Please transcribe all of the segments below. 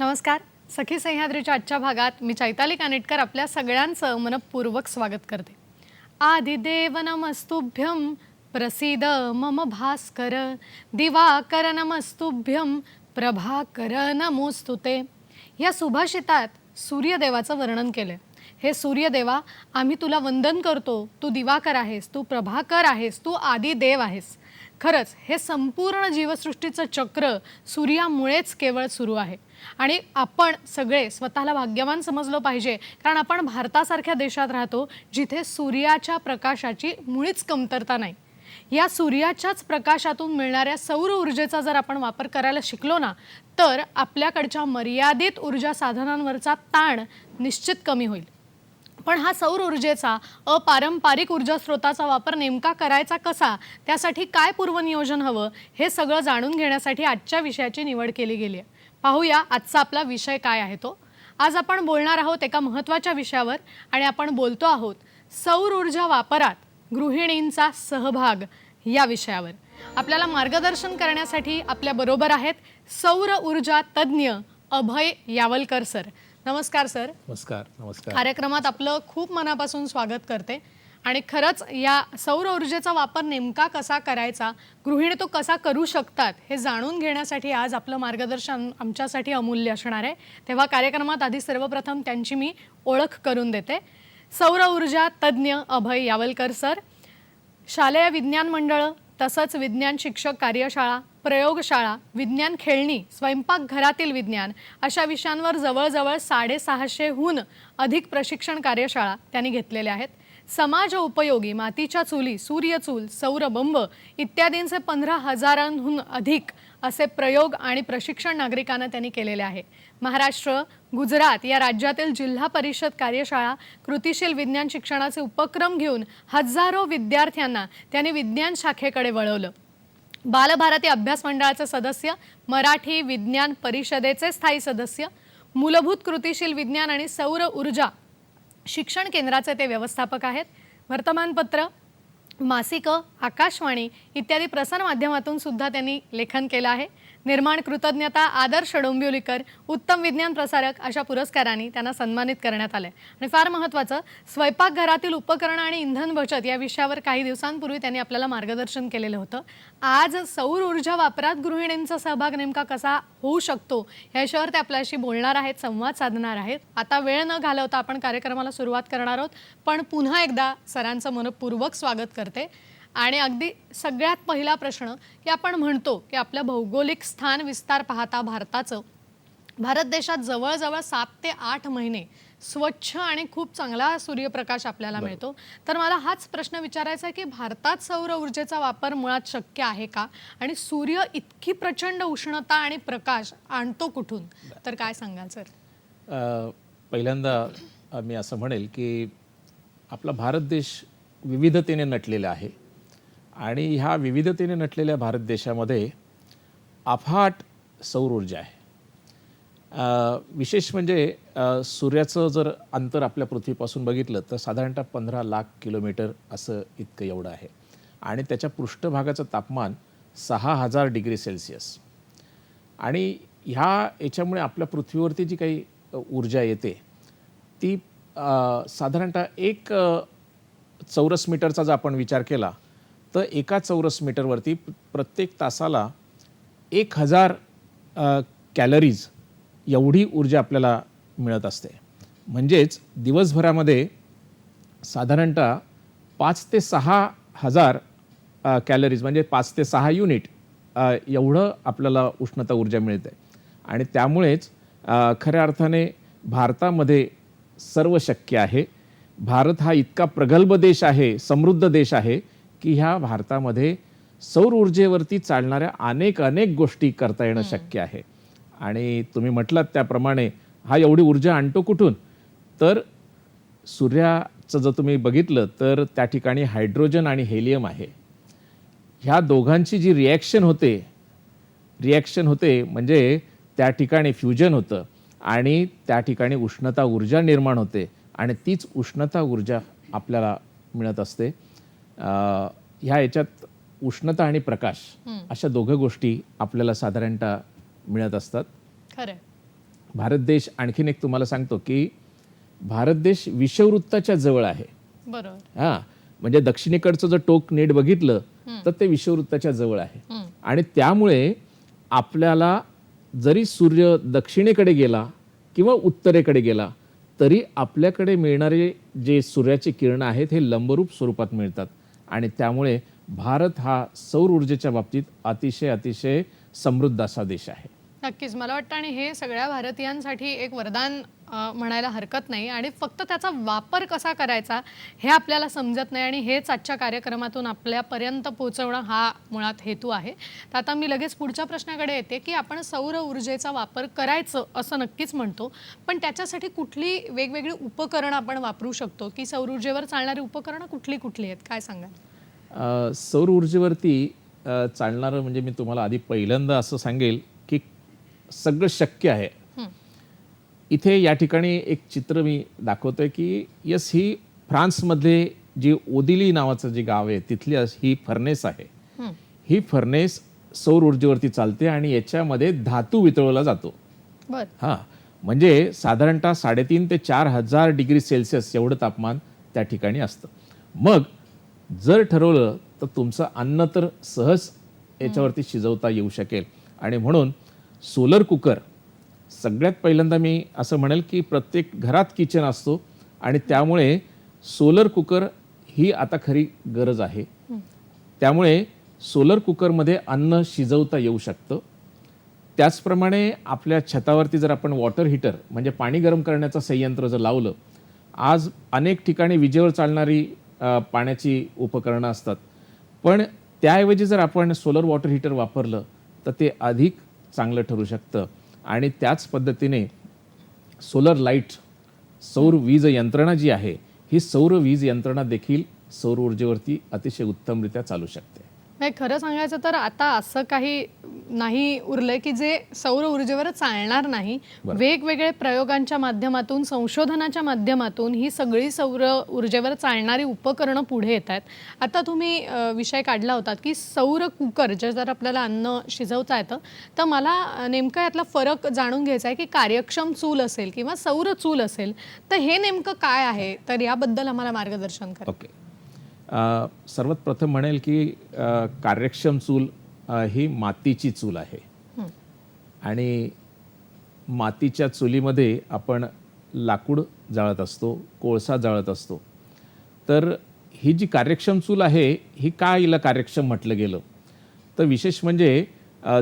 नमस्कार. सखी सह्याद्रीच्या आजच्या भागात मी चैताली कानिटकर आपल्या सगळ्यांचं मनपूर्वक स्वागत करते. आदिदेव नमस्तुभ्यं प्रसीद मम भास्कर, दिवाकर नमस्तुभ्यं प्रभाकर नमोस्तुते. या सुभाषितात सूर्यदेवाचं वर्णन केले. हे सूर्यदेवा, आम्ही तुला वंदन करतो. तू दिवाकर आहेस, तू प्रभाकर आहेस, तू आदिदेव आहेस. खरंच हे संपूर्ण जीवसृष्टीचं चक्र सूर्यामुळेच केवळ सुरू आहे आणि आपण सगळे स्वतःला भाग्यवान समजलो पाहिजे, कारण आपण भारतासारख्या देशात राहतो जिथे सूर्याच्या प्रकाशाची मुळीच कमतरता नाही. या सूर्याच्याच प्रकाशातून मिळणाऱ्या सौर ऊर्जेचा जर आपण वापर करायला शिकलो ना, तर आपल्याकडच्या मर्यादित ऊर्जा साधनांवरचा ताण निश्चित कमी होईल. पण हा सौर ऊर्जेचा अपारंपरिक ऊर्जा स्रोताचा वापर नेमका करायचा कसा, त्यासाठी काय पूर्वनियोजन हवं, हे सगळं जाणून घेण्यासाठी आजच्या विषयाची निवड केली गेली आहे. पाहूया आजचा आपला विषय काय आहे तो. आज आपण बोलणार आहोत एका महत्त्वाच्या विषयावर आणि आपण बोलतो आहोत सौर ऊर्जा वापरात गृहिणींचा सहभाग या विषयावर. आपल्याला मार्गदर्शन करण्यासाठी आपल्या बरोबर आहेत सौर ऊर्जा तज्ञ अभय यावलकर सर. नमस्कार सर. नमस्कार. नमस्कार. कार्यक्रमात आपलं खूप मनापासून स्वागत करते. आणि खरंच या सौर ऊर्जेचा वापर नेमका कसा करायचा, गृहिणी तो कसा करू शकतात, हे जाणून घेण्यासाठी आज आपलं मार्गदर्शन आमच्यासाठी अमूल्य असणार आहे. तेव्हा कार्यक्रमात आधी सर्वप्रथम त्यांची मी ओळख करून देते. सौर ऊर्जा तज्ञ अभय यावलकर सर, शालेय विज्ञान मंडळ तसंच विज्ञान शिक्षक कार्यशाळा, प्रयोगशाळा, विज्ञान खेळणी, स्वयंपाकघरातील विज्ञान अशा विषयांवर जवळजवळ 650हून अधिक प्रशिक्षण कार्यशाळा त्यांनी घेतलेल्या आहेत. समाज उपयोगी मातीच्या चुली, सूर्यचूल, सौरबंब इत्यादींचे 15,000हून अधिक असे प्रयोग आणि प्रशिक्षण नागरिकांना त्यांनी केलेले आहे. महाराष्ट्र, गुजरात या राज्यातील जिल्हा परिषद कार्यशाळा, कृतिशील विज्ञान शिक्षणाचे उपक्रम घेऊन हजारो विद्यार्थ्यांना त्यांनी विज्ञान शाखेकडे वळवलं. बालभारती अभ्यास मंडळाचे सदस्य, मराठी विज्ञान परिषदेचे स्थायी सदस्य, मूलभूत कृतिशील विज्ञान आणि सौर ऊर्जा शिक्षण केंद्राचे ते व्यवस्थापक आहेत. वर्तमानपत्र, मासिकं, आकाशवाणी इत्यादी प्रसार माध्यमातून सुद्धा त्यांनी लेखन केलं आहे. निर्माण कृतज्ञता, आदर्श डोंबिवलीकर, उत्तम विज्ञान प्रसारक अशा पुरस्कारांनी त्यांना सन्मानित करण्यात आले. आणि फार महत्त्वाचं, स्वयंपाकघरातील उपकरणं आणि इंधन बचत या विषयावर काही दिवसांपूर्वी त्यांनी आपल्याला मार्गदर्शन केलेलं होतं. आज सौर ऊर्जा वापरात गृहिणींचा सहभाग नेमका कसा होऊ शकतो या विषयावर ते आपल्याशी बोलणार आहेत, संवाद साधणार आहेत. आता वेळ न घालवता आपण कार्यक्रमाला सुरुवात करणार आहोत. पण पुन्हा एकदा सरांचं मनपूर्वक स्वागत करते. आणि अगदी सगळ्यात पहिला प्रश्न की आपण म्हणतो की आपल्या भौगोलिक स्थान विस्तार पाहता भारत देशात जवळजवळ 7 ते 8 महिने स्वच्छ आणि खूप चांगला सूर्यप्रकाश आपल्याला मिळतो. तर मला हाच प्रश्न विचारायचा आहे की भारतात सौर ऊर्जेचा वापर मुळात शक्य आहे का, आणि सूर्य इतकी प्रचंड उष्णता आणि प्रकाश आणतो कुठून, तर काय सांगाल सर? पहिल्यांदा मी असं म्हणेल की आपला भारत देश विविधतेने नटलेला आहे आणि ह्या विविधतेने नटलेल्या भारत देशामध्ये अफाट सौर ऊर्जा आहे. विशेष म्हणजे सूर्याचं जर अंतर आपल्या पृथ्वीपासून बघितलं तर साधारणतः 15 लाख किलोमीटर असं इतकं एवढं आहे आणि त्याच्या पृष्ठभागाचं तापमान 6,000 डिग्री सेल्सिअस. आणि याच्यामुळे आपल्या पृथ्वीवरती जी काही ऊर्जा येते ती साधारणतः एक चौरस मीटरचा जर आपण विचार केला तर एका चौरस मीटरवरती प्रत्येक तासाला 1000 कॅलरीज एवढी ऊर्जा आपल्याला मिळत असते. म्हणजेच दिवसभरामध्ये साधारणतः 5 ते 6,000 कॅलरीज म्हणजे 5 ते 6 युनिट एवढं आपल्याला उष्णता ऊर्जा मिळते. आणि त्यामुळेच खऱ्या अर्थाने भारतामध्ये सर्व शक्य आहे. भारत हा इतका प्रगल्भ देश आहे, समृद्ध देश आहे की ह्या भारतामध्ये सौर ऊर्जेवरती चालणाऱ्या अनेक गोष्टी करता येणं शक्य आहे. आणि तुम्ही म्हटलात त्याप्रमाणे हा एवढी ऊर्जा आणतो कुठून, तर सूर्याचं जर तुम्ही बघितलं तर त्या ठिकाणी हायड्रोजन आणि हेलियम आहे. ह्या दोघांची जी रिॲक्शन होते म्हणजे त्या ठिकाणी फ्युजन होतं आणि त्या ठिकाणी उष्णता ऊर्जा निर्माण होते आणि तीच उष्णता ऊर्जा आपल्याला मिळत असते. ह्या याच्यात उष्णता आणि प्रकाश अशा दोघं गोष्टी आपल्याला साधारणतः मिळत असतात. खरं. भारत देश आणखीन एक तुम्हाला सांगतो की भारत देश विषुववृत्ताच्या जवळ आहे. बरोबर. हां, म्हणजे दक्षिणेकडचं जर टोक नीट बघितलं तर ते विषुववृत्ताच्या जवळ आहे आणि त्यामुळे आपल्याला जरी सूर्य दक्षिणेकडे गेला किंवा उत्तरेकडे गेला तरी आपल्याकडे मिळणारे जे सूर्याची किरणं आहेत हे लंबरूप स्वरूपात मिळतात आणि त्यामुळे भारत हा सौर ऊर्जेच्या बाबतीत अतिशय अतिशय समृद्ध असा देश आहे. नक्कीच मला वाटतं आणि हे सगळ्या भारतीयांसाठी एक वरदान म्हणायला हरकत नाही आणि फक्त त्याचा वापर कसा करायचा हे आपल्याला समजत नाही आणि हेच आजच्या कार्यक्रमातून आपल्यापर्यंत पोहोचवणं हा मुळात हेतू आहे. तर आता मी लगेच पुढच्या प्रश्नाकडे येते की आपण सौर ऊर्जेचा वापर करायचं असं नक्कीच म्हणतो, पण त्याच्यासाठी कुठली वेगवेगळी उपकरणं आपण वापरू शकतो की सौर ऊर्जेवर चालणारी उपकरणं कुठली कुठली आहेत, काय सांगाल? सौर ऊर्जेवरती चालणारं म्हणजे मी तुम्हाला आधी पहिल्यांदा असं सांगेल की सगळं शक्य आहे. इथे या ठिकाणी एक चित्र मी दाखवतोय की यस ही फ्रान्समध्ये जी ओदिली नावाचं जे गाव आहे तिथली ही फर्नेस आहे. ही फर्नेस सौर ऊर्जेवरती चालते आणि याच्यामध्ये धातू वितळवला जातो. बरं. हां, म्हणजे साधारणतः 3,500 ते 4,000 डिग्री सेल्सिअस एवढं तापमान त्या ठिकाणी असतं. मग जर ठरवलं तर तुमचं अन्न तर सहज याच्यावरती शिजवता येऊ शकेल आणि म्हणून सोलर कुकर सगळ्यात पहिल्यांदा मी असं म्हणेल की प्रत्येक घरात किचन असतो आणि त्यामुळे सोलर कुकर ही आता खरी गरज आहे. त्यामुळे सोलर कुकरमध्ये अन्न शिजवता येऊ शकतं. त्याचप्रमाणे आपल्या छतावरती जर आपण वॉटर हीटर म्हणजे पाणी गरम करण्याचं संयंत्र जर लावलं, आज अनेक ठिकाणी विजेवर चालणारी पाण्याची उपकरणं असतात, पण त्याऐवजी जर आपण सोलर वॉटर हीटर वापरलं तर ते अधिक चांगलं ठरू शकतं. आणि त्याच पद्धतीने सोलर लाईट सौर वीज यंत्रणा जी आहे ही सौर वीज यंत्रणा देखील सौर ऊर्जेवरती अतिशय उत्तमरित्या चालू शकते. नाही, खरं सांगायचं तर आता असं काही नाही उरलंय की जे सौर ऊर्जेवर चालणार नाही. वेगवेगळे प्रयोगांच्या माध्यमातून संशोधनाच्या माध्यमातून ही सगळी सौर ऊर्जेवर चालणारी उपकरणं पुढे येत आहेत. आता तुम्ही विषय काढला होता की सौर कुकर जे जर आपल्याला अन्न शिजवता येतं तर मला नेमकं यातला फरक जाणून घ्यायचा आहे की कार्यक्षम चूल असेल किंवा सौर चूल असेल तर हे नेमकं काय आहे, तर याबद्दल आम्हाला मार्गदर्शन करा. ओके. सर्वात प्रथम म्हणेल की कार्यक्षम चूल ही मातीची चूल आहे आणि मातीच्या चुलीमध्ये आपण लाकूड जाळत असतो, कोळसा जाळत असतो. तर ही जी कार्यक्षम चूल आहे ही का हिला कार्यक्षम म्हटलं गेलं तर विशेष म्हणजे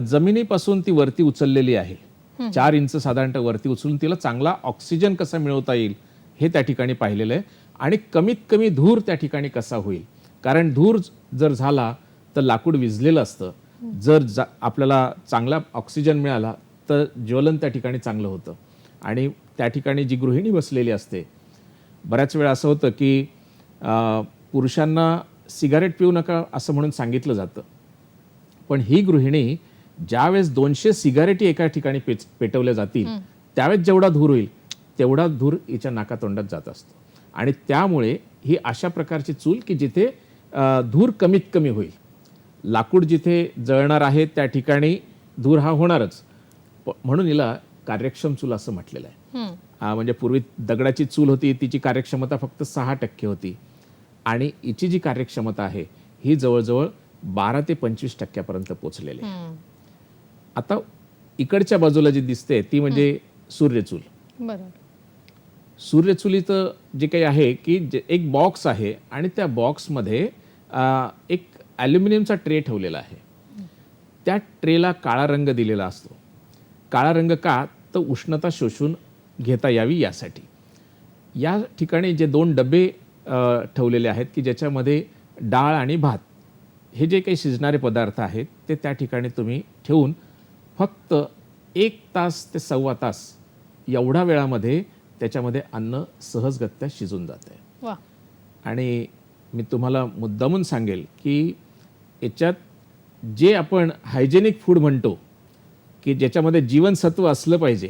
जमिनीपासून ती वरती उचललेली आहे. 4 इंच साधारणतः वरती उचलून तिला चांगला ऑक्सिजन कसा मिळवता येईल हे त्या ठिकाणी पाहिलेलं आहे आणि कमीत कमी धूर त्या ठिकाणी कसा होईल, कारण धूर जर झाला तर लाकूड विझलेलं असतं. जर आपल्याला चांगला ऑक्सिजन मिळाला तर ज्वलन त्या ठिकाणी चांगलं होतं. आणि त्या ठिकाणी जी गृहिणी बसलेली असते, बऱ्याच वेळा असं होतं की पुरुषांना सिगारेट पिऊ नका असं म्हणून सांगितलं जातं, पण ही गृहिणी ज्यावेळेस 200 सिगारेटी एका ठिकाणी पेटवल्या जातील त्यावेळेस जेवढा धूर होईल तेवढा धूर हिच्या नाकातोंडात जात असतो. आणि त्यामुळे ही अशा प्रकारची चूल की जिथे धूर कमीत कमी होईल. लाकूड जिथे जळणार आहे त्या ठिकाणी धूर हा होणारच, म्हणून हिला कार्यक्षम चूल असं म्हटलेलं आहे. म्हणजे पूर्वी दगडाची चूल होती तिची कार्यक्षमता फक्त 6% होती आणि हिची जी कार्यक्षमता आहे ही जवळजवळ 12 ते 25% पोहोचलेली आहे. आता इकडच्या बाजूला जी दिसते ती म्हणजे सूर्यचूल. बरोबर. सूर्यचुलीचं जे काही आहे की एक बॉक्स आहे आणि त्या बॉक्समध्ये एक ॲल्युमिनियमचा ट्रे ठेवलेला आहे. त्या ट्रेला काळा रंग दिलेला असतो. काळा रंग का, तर उष्णता शोषून घेता यावी यासाठी. या ठिकाणी जे 2 डबे ठेवलेले आहेत की ज्याच्यामध्ये डाळ आणि भात हे जे काही शिजणारे पदार्थ आहेत ते त्या ठिकाणी तुम्ही ठेवून फक्त 1 तास ते 1.25 तास एवढ्या वेळामध्ये त्याच्यामध्ये अन्न सहजगत्या शिजून जाते. वा. आणि मी तुम्हाला मुद्दामून सांगेल की याच्यात जे आपण हायजेनिक फूड म्हणतो की ज्याच्यामध्ये जीवनसत्व असलं पाहिजे,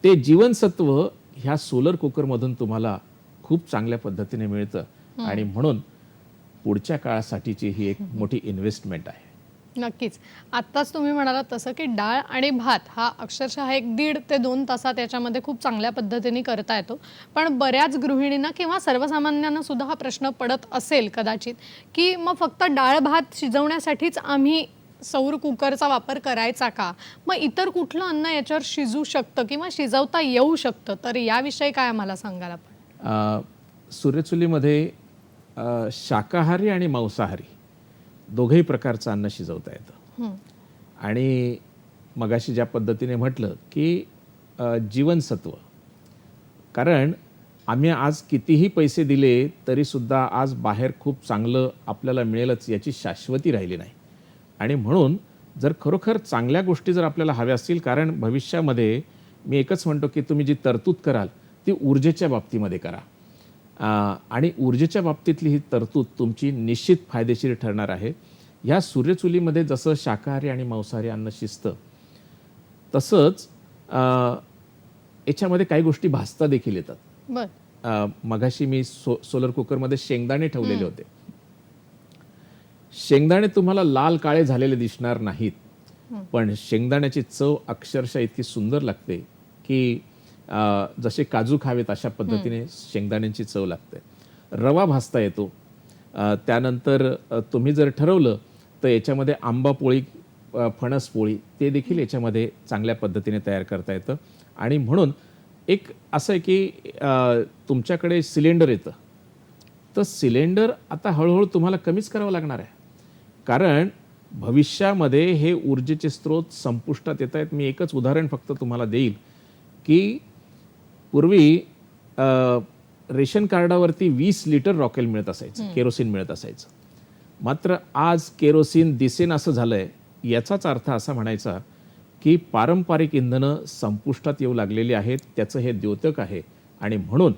ते जीवनसत्व ह्या सोलर कुकरमधून तुम्हाला खूप चांगल्या पद्धतीने मिळतं. आणि म्हणून पुढच्या काळासाठीची ही एक मोठी इन्व्हेस्टमेंट आहे. नक्कीच. आत्ताच तुम्ही म्हणालात तसं, की डाळ आणि भात हा अक्षरशः 1.5 ते 2 तासात याच्यामध्ये खूप चांगल्या पद्धतीने करता येतो. पण बऱ्याच गृहिणींना किंवा सर्वसामान्यांना सुद्धा हा प्रश्न पडत असेल कदाचित, की मग फक्त डाळ-भात शिजवण्यासाठीच आम्ही सौर कुकरचा वापर करायचा का? मग इतर कुठलं अन्न याच्यावर शिजू शकतं किंवा शिजवता येऊ शकतं? तर याविषयी काय आम्हाला सांगाल आपण? सूर्यचुलीमध्ये शाकाहारी आणि मांसाहारी दोघेही प्रकारचं अन्न शिजवता येतं. हं. आणि मगाशी ज्या पद्धतीने म्हटलं की जीवनसत्व, कारण आम्ही आज कितीही पैसे दिले तरीसुद्धा आज बाहेर खूप चांगलं आपल्याला मिळेलच याची शाश्वती राहिली नाही. आणि म्हणून जर खरोखर चांगल्या गोष्टी जर आपल्याला हव्या असतील, कारण भविष्यामध्ये मी एकच म्हणतो की तुम्ही जी तरतूद कराल ती ऊर्जेच्या बाबतीमध्ये करा. आणि ऊर्जेच्या बाबतीतली ही तरतूद तुमची निश्चित फायदेशीर ठरणार आहे. ह्या सूर्यचुलीमध्ये जसं शाकाहारी आणि मांसाहारी अन्न शिजतं, तसंच याच्यामध्ये काही गोष्टी भाजता देखील येतात. बरं. मगाशी मी सोलर कुकरमध्ये शेंगदाणे ठेवलेले होते. शेंगदाणे तुम्हाला लाल काळे झालेले दिसणार नाहीत, पण शेंगदाण्याची चव अक्षरशः इतकी सुंदर लागते की जसे काजू खावेत अशा पद्धतीने शेंगदाण्यांची चव लागते. रवा भाजता येतो. त्यानंतर तुम्ही जर ठरवलं तर याच्यामध्ये आंबा पोळी, फणस पोळी ते देखील याच्यामध्ये चांगल्या पद्धतीने तयार करता येतं. आणि म्हणून एक असं आहे की तुमच्याकडे सिलेंडर येतं, तर सिलेंडर आता हळूहळू तुम्हाला कमीच करावं लागणार आहे, कारण भविष्यामध्ये हे ऊर्जेचे स्रोत संपुष्टात येत आहेत. मी एकच उदाहरण फक्त तुम्हाला देईल की पूर्वी रेशन कार्डावरती 20 लिटर रॉकेल मिळत असायचं, केरोसिन मिळत असायचं. मात्र आज केरोसिन दिसेन असं झालंय. याचाच अर्थ असा म्हणायचा की पारंपरिक इंधनं संपुष्टात येऊ लागलेली आहेत. त्याचं हे द्योतक आहे. आणि म्हणून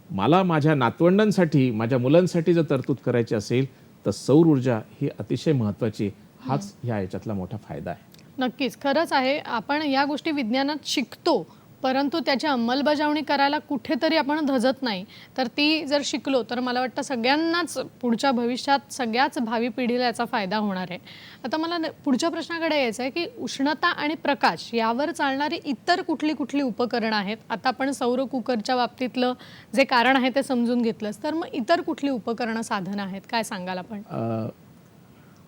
मला माझ्या नातवंडांसाठी, माझ्या मुलांसाठी जर तरतूद करायची असेल तर सौर ऊर्जा ही अतिशय महत्त्वाची. हाच ह्या याच्यातला मोठा फायदा आहे. नक्कीच. खरंच आहे. आपण या गोष्टी विज्ञानात शिकतो, परंतु त्याची अंमलबजावणी करायला कुठेतरी आपण धजत नाही. तर ती जर शिकलो तर मला वाटतं सगळ्यांनाच पुढच्या भविष्यात सगळ्याच भावी पिढीला याचा फायदा होणार आहे. आता मला पुढच्या प्रश्नाकडे यायचं आहे की उष्णता आणि प्रकाश यावर चालणारी इतर कुठली कुठली उपकरणं आहेत? आता आपण सौर कुकरच्या बाबतीतलं जे कारण आहे ते समजून घेतलंच, तर मग इतर कुठली उपकरणं, साधनं आहेत? काय सांगाल आपण?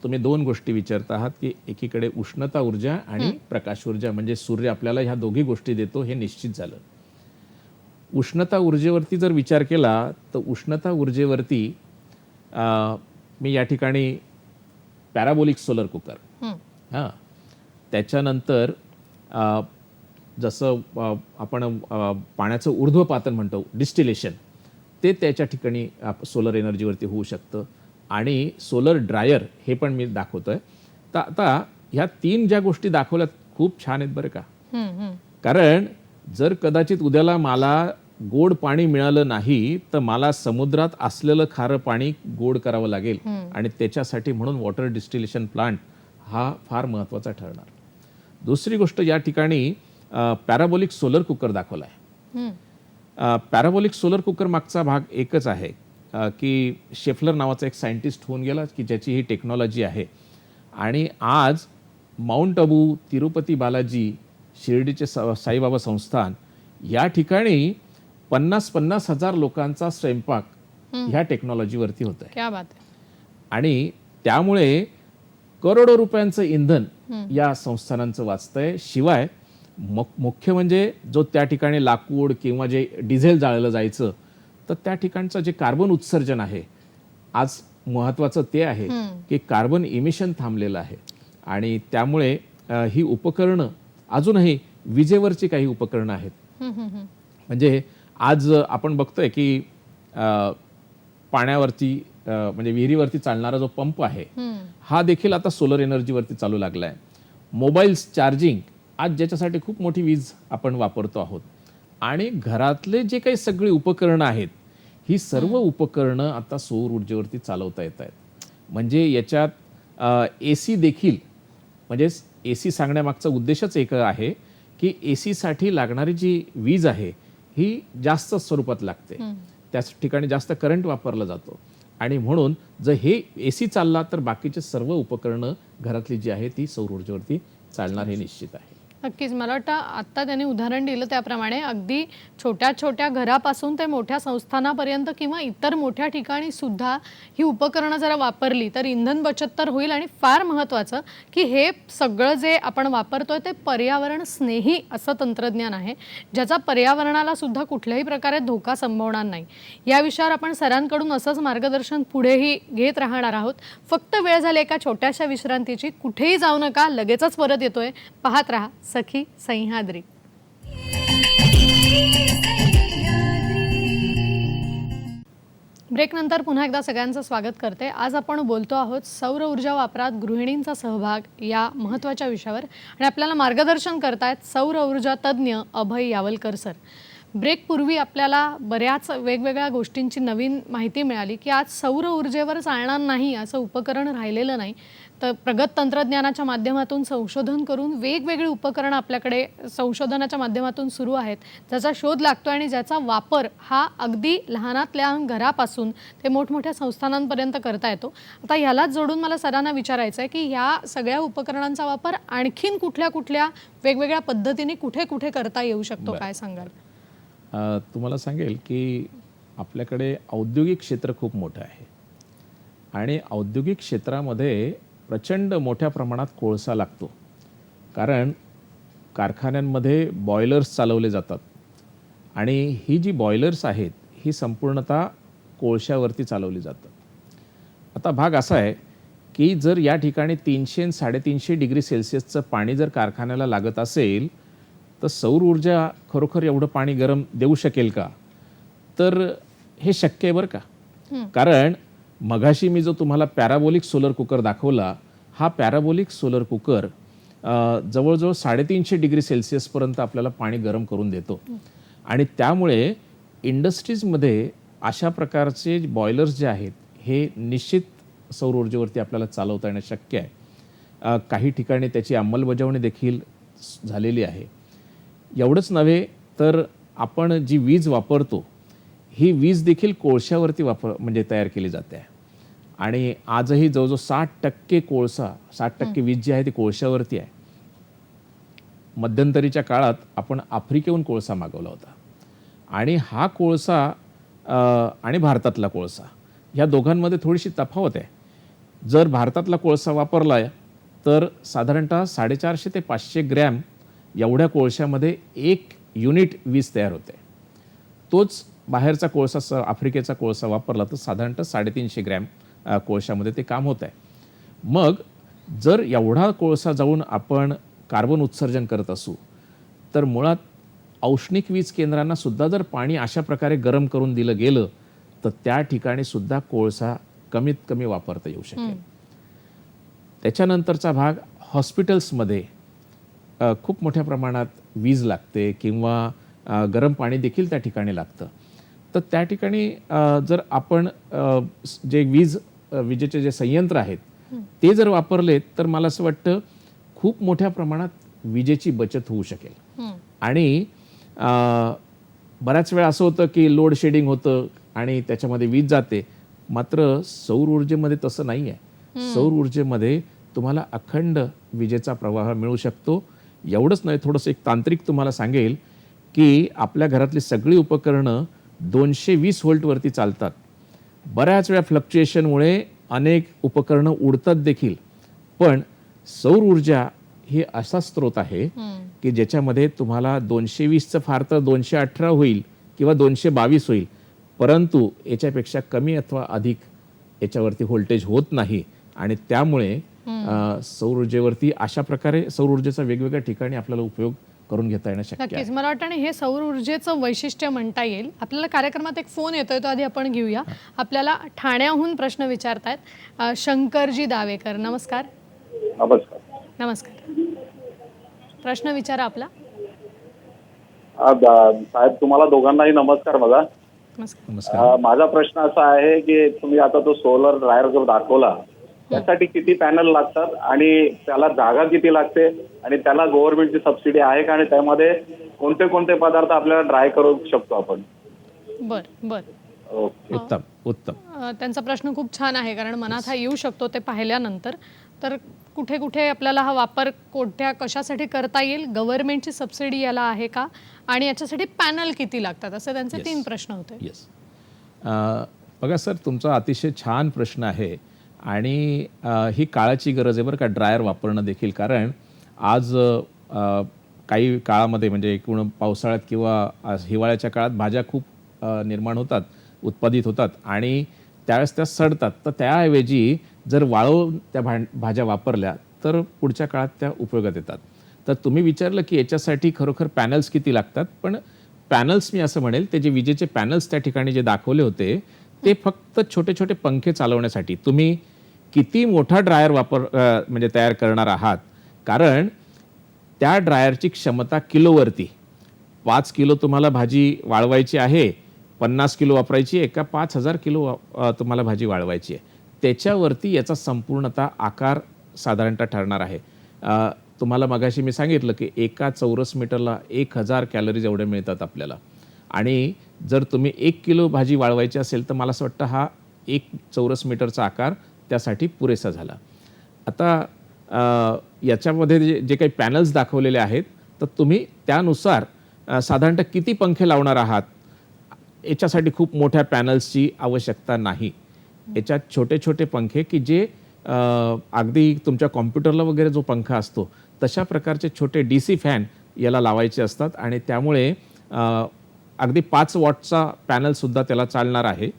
तुम्ही दोन गोष्टी विचारत आहात की एकीकडे उष्णता ऊर्जा आणि प्रकाश ऊर्जा, म्हणजे सूर्य आपल्याला ह्या दोघी गोष्टी देतो हे निश्चित झालं. उष्णता ऊर्जेवरती जर विचार केला तर उष्णता ऊर्जेवरती मी या ठिकाणी पॅराबोलिक सोलर कुकर, त्याच्यानंतर जसं आपण पाण्याचं ऊर्ध्वपातन म्हणतो, डिस्टिलेशन, ते त्याच्या ठिकाणी सोलर एनर्जीवरती होऊ शकतं. आणि सोलर ड्रायर हे पण मी दाखवतोय. तर आता ह्या 3 ज्या गोष्टी दाखवल्यात खूप छान आहेत बरं का. कारण जर कदाचित उद्याला मला गोड पाणी मिळालं नाही तर मला समुद्रात असलेलं खारं पाणी गोड करावं लागेल. आणि त्याच्यासाठी म्हणून वॉटर डिस्टिलेशन प्लांट हा फार महत्त्वाचा ठरणार. दुसरी गोष्ट, या ठिकाणी पॅराबोलिक सोलर कुकर दाखवला आहे. पॅराबोलिक सोलर कुकर मागचा भाग एकच आहे की शेफलर नावाचा एक सायंटिस्ट होऊन गेला की ज्याची ही टेक्नॉलॉजी आहे. आणि आज माउंट अबू, तिरुपती बालाजी, शिर्डीचे साईबाबा संस्थान या ठिकाणी 50-50 हजार लोकांचा स्वयंपाक ह्या टेक्नॉलॉजीवरती होत आहे. क्या बात आहे. आणि त्यामुळे करोडो रुपयांचं इंधन या संस्थानांचं वाचतंय. शिवाय मुख्य म्हणजे जो त्या ठिकाणी लाकूड किंवा जे डिझेल जाळलं जायचं, तर त्या ठिकाणचं जे कार्बन उत्सर्जन आहे, आज महत्त्वाचं ते आहे की कार्बन इमिशन थांबलेलं आहे. आणि त्यामुळे ही उपकरणं, अजूनही विजेवरची काही उपकरणं आहेत. म्हणजे आज आपण बघतोय की पाण्यावरती म्हणजे विहिरीवरती चालणारा जो पंप आहे हा देखील आता सोलर एनर्जीवरती चालू लागला आहे. मोबाईल्स चार्जिंग, आज ज्याच्यासाठी खूप मोठी वीज आपण वापरतो आहोत. आणि घरातले जे काही सगळी उपकरणं आहेत, ही सर्व उपकरणं आता सौर ऊर्जेवरती चालवता येत आहेत. म्हणजे याच्यात AC देखील, म्हणजे AC सांगण्यामागचा उद्देशच एक आहे की AC साठी लागणारी जी वीज आहे ही जास्त स्वरूपात लागते, त्याच ठिकाणी जास्त करंट वापरला जातो. आणि म्हणून जर हे AC चालला तर बाकीचे सर्व उपकरणं घरातली जी आहे ती सौर ऊर्जेवरती चालणार हे निश्चित आहे. नक्कीच. मला वाटतं आत्ता त्यांनी उदाहरण दिलं त्याप्रमाणे अगदी छोट्या छोट्या घरापासून ते मोठ्या संस्थानापर्यंत किंवा इतर मोठ्या ठिकाणी सुद्धा ही उपकरणं जरा वापरली तर इंधन बचत तर होईल आणि फार महत्त्वाचं की हे सगळं जे आपण वापरतोय ते पर्यावरण स्नेही असं तंत्रज्ञान आहे ज्याचा पर्यावरणाला सुद्धा कुठल्याही प्रकारे धोका संभवणार नाही. या विषयावर आपण सरांकडून असंच मार्गदर्शन पुढेही घेत राहणार आहोत. फक्त वेळ झाली एका छोट्याशा विश्रांतीची. कुठेही जाऊ नका, लगेचच परत येतोय. पाहत राहा सखी सह्याद्री. ब्रेक नंतर पुन्हा एकदा सगळ्यांचं स्वागत करते. आज आपण बोलतो आहोत सौर ऊर्जा वापरात गृहिणींचा सहभाग या महत्त्वाच्या विषयावर आणि आपल्याला मार्गदर्शन करतायत सौर ऊर्जा तज्ज्ञ अभय यावलकर सर. ब्रेकपूर्वी आपल्याला बऱ्याच वेगवेगळ्या गोष्टींची नवीन माहिती मिळाली की आज सौर ऊर्जेवर चालणार नाही असं उपकरण राहिलेलं नाही. तर प्रगत तंत्रज्ञानाच्या माध्यमातून संशोधन करून वेगवेगळी उपकरणं आपल्याकडे संशोधनाच्या माध्यमातून सुरू आहेत, ज्याचा शोध लागतो आणि ज्याचा वापर हा अगदी लहानातल्या घरापासून ते मोठमोठ्या संस्थानांपर्यंत करता येतो. आता ह्यालाच जोडून मला सरांना विचारायचं आहे की ह्या सगळ्या उपकरणांचा वापर आणखीन कुठल्या कुठल्या वेगवेगळ्या पद्धतीने कुठे कुठे करता येऊ शकतो, काय सांगाल? तुम्हाला सांगेल की आपल्याकडे औद्योगिक क्षेत्र खूप मोठं आहे आणि औद्योगिक क्षेत्रामध्ये प्रचंड मोठ्या प्रमाणात कोळसा लागतो. कारण कारखान्यांमध्ये बॉयलर्स चालवले जातात आणि ही जी बॉयलर्स आहेत ही संपूर्णतः कोळशावरती चालवली जातात. आता भाग असा आहे की जर या ठिकाणी 300 आणि 350 डिग्री सेल्सिअसचं पाणी जर कारखान्याला लागत असेल तर सौर ऊर्जा खरोखर एवढं पाणी गरम देऊ शकेल का? तर हे शक्य आहे बरं का. कारण मगाशी मी जो तुम्हाला पॅराबोलिक सोलर कुकर दाखवला, हा पॅराबोलिक सोलर कुकर जवळजवळ 350 डिग्री सेल्सिअसपर्यंत आपल्याला पाणी गरम करून देतो. आणि त्यामुळे इंडस्ट्रीजमध्ये अशा प्रकारचे बॉयलर्स जे आहेत हे निश्चित सौर ऊर्जेवरती आपल्याला चालवता येणं शक्य आहे. काही ठिकाणी त्याची अंमलबजावणी देखील झालेली आहे. एवढंच नव्हे तर आपण जी वीज वापरतो ही वीज देखील कोळशावरती म्हणजे तयार केली जाते आहे. आणि आजही जवळजवळ 60% कोळसा 60% वीज जी आहे ती कोळशावरती आहे. मध्यंतरीच्या काळात आपण आफ्रिकेहून कोळसा मागवला होता आणि हा कोळसा आणि भारतातला कोळसा ह्या दोघांमध्ये थोडीशी तफावत आहे. जर भारतातला कोळसा वापरला तर साधारणतः 450 ते 500 ग्रॅम एवढ्या कोळशामध्ये 1 युनिट वीज तयार होते. तोच बाहेरचा कोळसा आफ्रिकेचा कोळसा वापरला तर साधारणतः 350 ग्रॅम कोळशामध्ये ते काम होत आहे. मग जर एवढा कोळसा जाऊन आपण कार्बन उत्सर्जन करत असू तर मुळात औष्णिक वीज केंद्रांना सुद्धा जर पाणी अशा प्रकारे गरम करून दिलं गेलं तर त्या ठिकाणी सुद्धा कोळसा कमीत कमी वापरता येऊ शकेल. त्याच्यानंतरचा भाग हॉस्पिटल्समध्ये खूप मोठ्या प्रमाणात वीज लागते किंवा गरम पाणी देखील त्या ठिकाणी लागतं. तर त्या ठिकाणी जर आपण जे विजेचे जे संयंत्र आहेत ते जर वापरले तर मला असं वाटतं खूप मोठ्या प्रमाणात विजेची बचत होऊ शकेल. आणि बऱ्याच वेळा असं होतं की लोड शेडिंग होतं आणि त्याच्यामध्ये वीज जाते. मात्र सौर ऊर्जेमध्ये तसं नाही आहे. सौर ऊर्जेमध्ये तुम्हाला अखंड विजेचा प्रवाह मिळू शकतो. एवढंच नाही, थोडंसं एक तांत्रिक तुम्हाला सांगेल की आपल्या घरातली सगळी उपकरणं 220 व्होल्टवरती चालतात. बऱ्याच वेळा फ्लक्च्युएशनमुळे अनेक उपकरणं उडतात देखील. पण सौर ऊर्जा ही असा स्रोत आहे की ज्याच्यामध्ये तुम्हाला 220चं फार तर 218 होईल किंवा 222 होईल, परंतु याच्यापेक्षा कमी अथवा अधिक याच्यावरती व्होल्टेज होत नाही. आणि त्यामुळे सौर ऊर्जेवरती अशा प्रकारे सौर ऊर्जेचा वेगवेगळ्या ठिकाणी आपल्याला उपयोग करून घेता येणं शक्य आहे. नक्कीच. मला वाटतं हे सौर ऊर्जेचं वैशिष्ट्य म्हणता येईल. आपल्याला कार्यक्रमात एक फोन येतोय, तो आधी आपण घेऊया. आपल्याला ठाण्याहून प्रश्न विचारतायत शंकरजी दावेकर. नमस्कार. नमस्कार. नमस्कार. प्रश्न विचारा आपला. साहेब तुम्हाला दोघांनाही नमस्कार. माझा नमस्कार. माझा प्रश्न असा आहे की तुम्ही आता तो सोलर ड्रायर जो दाखवला त्यासाठी किती पॅनल लागतात आणि त्याला जागा किती लागते आणि त्याला गव्हर्नमेंटची सबसिडी आहे का आणि त्यामध्ये कोणते कोणते पदार्थ आपल्याला ड्राय करू शकतो आपण? बर बर. ओके. उत्तम उत्तम. त्यांचा प्रश्न खूप छान आहे, कारण मनात हा येऊ शकतो ते पाहिल्यानंतर. तर कुठे कुठे आपल्याला हा वापर कोणत्या कशासाठी करता येईल, गव्हर्नमेंटची सबसिडी याला आहे का, आणि याच्यासाठी पॅनल किती लागतात, असे त्यांचे Yes. 3 प्रश्न होते. येस. बघा सर, तुमचा अतिशय छान प्रश्न आहे आणि ही काळाची गरज आहे बरं का, ड्रायर वापरणं देखील. कारण आज काही काळामध्ये म्हणजे एकूण पावसाळ्यात किंवा हिवाळ्याच्या काळात भाज्या खूप निर्माण होतात, उत्पादित होतात आणि त्यावेळेस त्या सडतात. तर त्याऐवजी जर वाळवून त्या भाज्या वापरल्या तर पुढच्या काळात त्या उपयोगात येतात. तर तुम्ही विचारलं की याच्यासाठी खरोखर पॅनल्स किती लागतात, पण पॅनल्स मी असं म्हणेल, ते जे विजेचे पॅनल्स त्या ठिकाणी जे दाखवले होते ते फक्त छोटे छोटे पंखे चालवण्यासाठी. तुम्ही किती मोठा ड्रायर म्हणजे तयार करणार आहात, कारण त्या ड्रायरची क्षमता किलोवरती. 5 किलो तुम्हाला भाजी वाळवायची आहे, 50 किलो वापरायची आहे का 5000 किलो तुम्हाला भाजी वाळवायची आहे, त्याच्यावरती याचा संपूर्णतः आकार साधारणतः ठरणार आहे. तुम्हाला मगाशी मी सांगितलं की एका चौरस मीटरला 1000 कॅलरीज एवढे मिळतात आपल्याला. आणि जर तुम्ही 1 किलो भाजी वाळवायची असेल तर मला असं वाटतं हा 1 चौरस मीटरचा आकार त्यासाठी पुरेसा झाला. आता याच्यामध्ये जे काही पॅनल्स दाखवलेले आहेत तर तुम्ही त्यानुसार साधारणतः किती पंखे लावणार आहात, याच्यासाठी खूप मोठ्या पॅनल्सची आवश्यकता नाही. याच्यात छोटे छोटे पंखे की जे अगदी तुमच्या कॉम्प्युटरला वगैरे जो पंखा असतो तशा प्रकारचे छोटे DC फॅन याला लावायचे असतात आणि त्यामुळे अगदी 5 वॉटचा पॅनलसुद्धा त्याला चालणार आहे.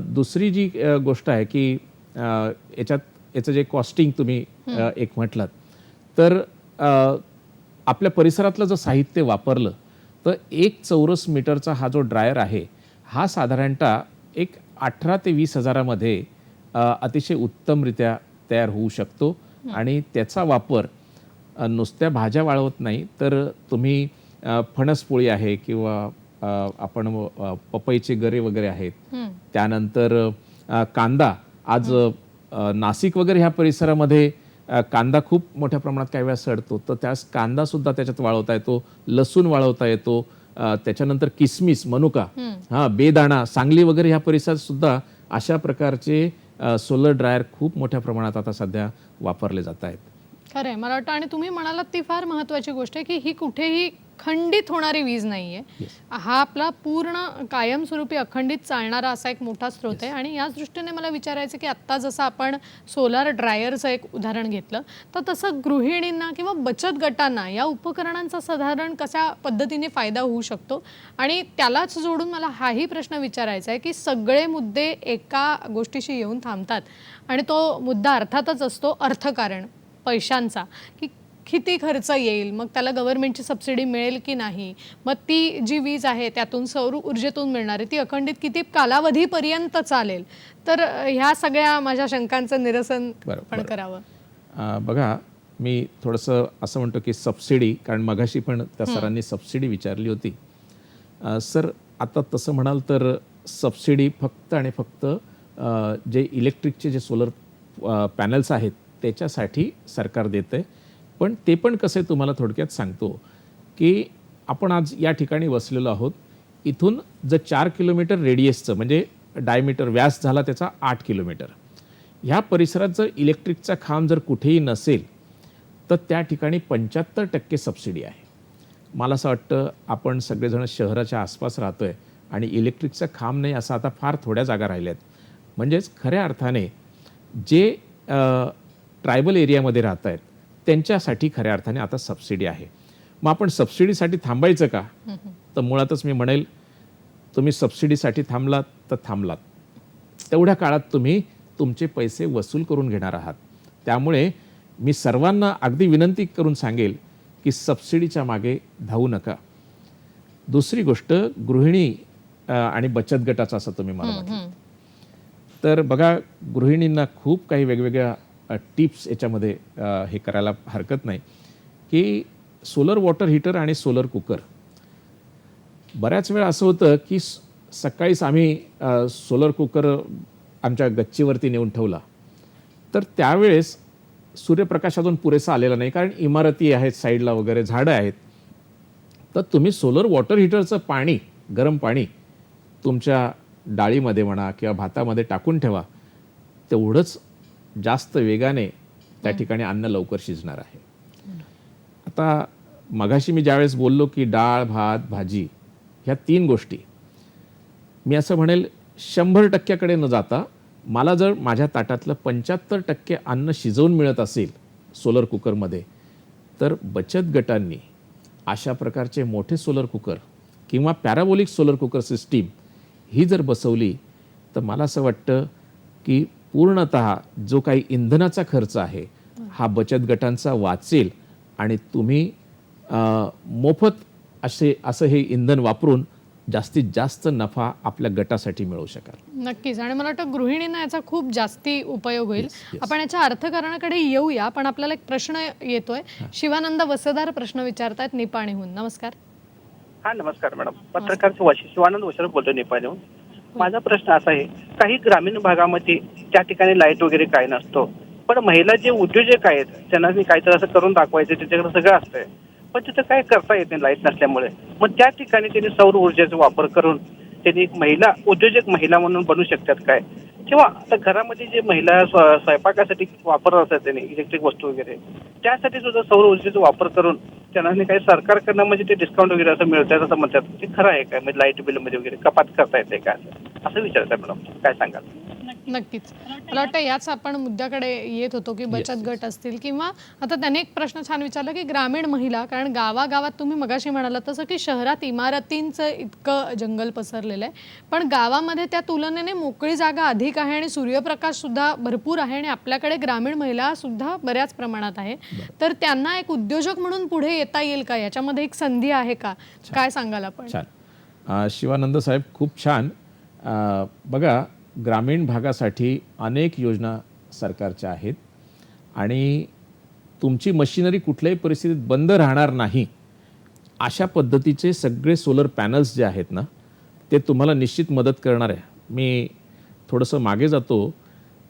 दुसरी जी गोष्ट आहे की याचं जे कॉस्टिंग तुम्ही एक म्हटलात, तर आपल्या परिसरातलं जर साहित्य वापरलं तर 1 चौरस मीटरचा हा जो ड्रायर आहे हा साधारणतः एक 18 ते 20 हजारामध्ये अतिशय उत्तमरित्या तयार होऊ शकतो. आणि त्याचा वापर नुसत्या भाज्या वाळवत नाही, तर तुम्ही फणसपोळी आहे किंवा आपण पपईचे गरे वगैरे आहेत, त्यानंतर कांदा. आज नाशिक वगैरे ह्या परिसरामध्ये कांदा खूप मोठ्या प्रमाणात काही वेळा सडतो, तर त्यास कांदासुद्धा त्याच्यात वाळवता येतो, लसूण वाळवता येतो, त्याच्यानंतर किसमिस, मनुका, बेदाणा, सांगली वगैरे ह्या परिसरात सुद्धा अशा प्रकारचे सोलर ड्रायर खूप मोठ्या प्रमाणात आता सध्या वापरले जात आहेत. खरं आहे, मला वाटतं. आणि तुम्ही म्हणालात ती फार महत्त्वाची गोष्ट आहे की ही कुठेही खंडित होणारी वीज नाही आहे. हा आपला पूर्ण कायमस्वरूपी अखंडित चालणारा असा एक मोठा स्रोत आहे. आणि याच दृष्टीने मला विचारायचं की आत्ता जसं आपण सोलार ड्रायरचं एक उदाहरण घेतलं, तर तसं गृहिणींना किंवा बचत गटांना या उपकरणांचा साधारण कशा पद्धतीने फायदा होऊ शकतो. आणि त्यालाच जोडून मला हाही प्रश्न विचारायचा आहे की सगळे मुद्दे एका गोष्टीशी येऊन थांबतात आणि तो मुद्दा अर्थातच असतो अर्थकारण, पैशांचा, की किती खर्च येईल, मग त्याला गव्हर्नमेंटची सबसिडी मिळेल की नाही, मग ती जी वीज आहे त्यातून सौर ऊर्जेतून मिळणारी ती अखंडित किती कालावधीपर्यंत चालेल. तर ह्या सगळ्या माझ्या शंकांचं निरसन पण करावं. बघा, मी थोडंसं असं म्हणतो की सबसिडी, कारण मगाशी पण त्या सरांनी सबसिडी विचारली होती. सर आता तसं म्हणाल तर सबसिडी फक्त आणि फक्त जे इलेक्ट्रिकचे जे सोलर पॅनल्स आहेत त्याच्यासाठी सरकार देतं आहे. पण ते पण कसं आहे तुम्हाला थोडक्यात सांगतो की आपण आज या ठिकाणी बसलेलो आहोत. इथून जर 4 किलोमीटर रेडियसचं म्हणजे डायमीटर व्यास झाला त्याचा 8 किलोमीटर, ह्या परिसरात जर इलेक्ट्रिकचा खांब जर कुठेही नसेल तर त्या ठिकाणी 75% सबसिडी आहे. मला असं वाटतं आपण सगळेजण शहराच्या आसपास राहतो आहे आणि इलेक्ट्रिकचा खांब नाही असं आता फार थोड्या जागा राहिल्या आहेत. म्हणजेच खऱ्या अर्थाने जे ट्रायबल एरियामध्ये राहत आहेत त्यांच्यासाठी खऱ्या अर्थाने आता सबसिडी आहे. मग आपण सबसिडीसाठी थांबायचं का? तर मुळातच मी म्हणेल, तुम्ही सबसिडीसाठी थांबलात तर थांबलात, तेवढ्या काळात तुम्ही तुमचे पैसे वसूल करून घेणार आहात. त्यामुळे मी सर्वांना अगदी विनंती करून सांगेल की सबसिडीच्या मागे धावू नका. दुसरी गोष्ट, गृहिणी आणि बचत गटाचं असं तुम्ही मला म्हटलं, तर बघा गृहिणींना खूप काही वेगवेगळ्या टिप्स याच्यामध्ये हे करायला हरकत नाही की सोलर वॉटर हीटर आणि सोलर कुकर. बऱ्याच वेळा असं होतं की सकाळीच आम्ही सोलर कुकर आमच्या गच्चीवरती नेऊन ठेवला, तर त्यावेळेस सूर्यप्रकाश अजून पुरेसा आलेला नाही, कारण इमारती आहेत साईडला वगैरे, झाडं आहेत. तर तुम्ही सोलर वॉटर हीटरचं पाणी, गरम पाणी तुमच्या डाळीमध्ये म्हणा किंवा भातामध्ये टाकून ठेवा, तेवढंच जास्त वेगाने त्या ठिकाणी अन्न लवकर शिजणार आहे. आता मगाशी मी ज्यावेळेस बोललो की डाळ, भात, भाजी ह्या 3 गोष्टी मी असं म्हणेल 100% न जाता मला जर माझ्या ताटातलं 75% अन्न शिजवून मिळत असेल सोलर कुकरमध्ये, तर बचत गटांनी अशा प्रकारचे मोठे सोलर कुकर किंवा पॅराबोलिक सोलर कुकर सिस्टीम ही जर बसवली तर मला असं वाटतं की पूर्णतः जो काही इंधनाचा खर्च आहे हा बचत गटांचा वाचेल आणि तुम्ही मोफत असं हे इंधन वापरून जास्तीत जास्त नफा आपल्या गटासाठी मिळवू शकाल. नक्कीच. आणि मला वाटतं गृहिणींना याचा खूप जास्ती उपयोग होईल. आपण याच्या अर्थकारणाकडे येऊया, पण आपल्याला एक प्रश्न येतोय. शिवानंद वसदार प्रश्न विचारतायत निपाणीहून. नमस्कार. हा नमस्कार मॅडम, पत्रकार शिवानंद वसर बोलतो नेपाळहून. माझा प्रश्न असा आहे, काही ग्रामीण भागामध्ये त्या ठिकाणी लाईट वगैरे काय नसतो, पण महिला जे उद्योजक आहेत त्यांना काहीतरी असं करून दाखवायचं, त्याच्याकडे सगळं असतंय, पण तिथं काय करता येत नाही लाईट नसल्यामुळे. मग त्या ठिकाणी त्यांनी सौर ऊर्जेचा वापर करून त्यांनी एक महिला उद्योजक महिला म्हणून बनू शकतात काय? किंवा आता घरामध्ये जे महिला स्वयंपाकासाठी वापरत असतात त्यांनी इलेक्ट्रिक वस्तू वगैरे, त्यासाठी सुद्धा सौर ऊर्जेचा वापर करून त्यांना काही सरकारकडनं म्हणजे ते डिस्काउंट वगैरे असं मिळतं असं म्हणतात, ते खरं आहे काय? म्हणजे लाईट बिलमध्ये वगैरे कपात करता येते का असं विचारतात मॅडम, काय सांगाल? नक्कीच. मला वाटतं याच आपण मुद्द्याकडे येत होतो की बचत गट असतील किंवा आता त्याने एक प्रश्न छान विचारला की ग्रामीण महिला, कारण गावागावात तुम्ही मगाशी म्हणालात तसं की शहरात इमारतींचं इतकं जंगल पसरलेलं आहे, पण गावामध्ये त्या तुलनेने मोकळी जागा अधिक आहे आणि सूर्यप्रकाश सुद्धा भरपूर आहे आणि आपल्याकडे ग्रामीण महिला सुद्धा बऱ्याच प्रमाणात आहे. तर त्यांना एक उद्योजक म्हणून पुढे येता येईल का? याच्यामध्ये एक संधी आहे का? काय सांगाल आपण? छान. शिवानंद साहेब, खूप छान. बघा, ग्रामीण भागासाठी अनेक योजना सरकारच्या आहेत आणि तुमची मशिनरी कुठल्याही परिस्थितीत बंद राहणार नाही अशा पद्धतीचे सगळे सोलर पॅनल्स जे आहेत ना, ते तुम्हाला निश्चित मदत करणार आहे. मी थोडंसं मागे जातो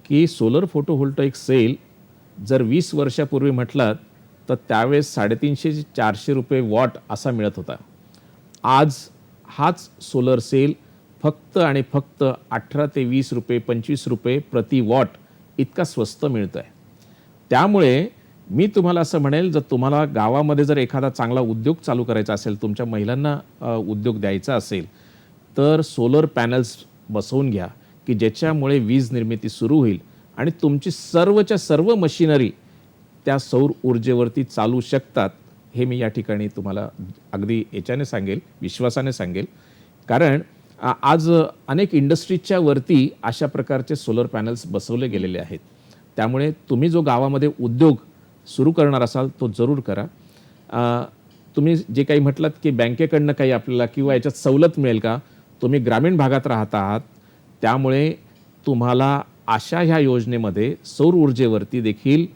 की सोलर फोटोव्होल्टाईक सेल जर 20 वर्षापूर्वी म्हटलात तर त्यावेळेस 350-400 रुपये वॉट असा मिळत होता. आज हाच सोलर सेल फक्त आणि फक्त 18 ते 20 रुपये, 25 रुपये प्रति वॉट इतका स्वस्त मिळतो आहे. त्यामुळे मी तुम्हाला असं म्हणेल, जर तुम्हाला गावामध्ये जर एखादा चांगला उद्योग चालू करायचा असेल, तुमच्या महिलांना उद्योग द्यायचा असेल, तर सोलर पॅनल्स बसवून घ्या की ज्याच्यामुळे वीज निर्मिती सुरू होईल आणि तुमची सर्वच्या सर्व मशिनरी त्या सौर ऊर्जेवरती चालू शकतात. हे मी या ठिकाणी तुम्हाला अगदी याच्याने सांगेल, विश्वासाने सांगेल, कारण आज अनेक इंडस्ट्रीजच्या वरती अशा प्रकारचे सोलर पॅनल्स बसवले गेलेले आहेत. त्यामुळे तुम्ही जो गावामध्ये उद्योग सुरू करणार असाल तो जरूर करा. तुम्ही जे काही म्हटलात की बँकेकडनं काही आपल्याला किंवा याच्यात सवलत मिळेल का, तुम्ही ग्रामीण भागात राहत आहात, त्यामुळे तुम्हाला अशा ह्या योजनेमध्ये सौर ऊर्जेवरती देखील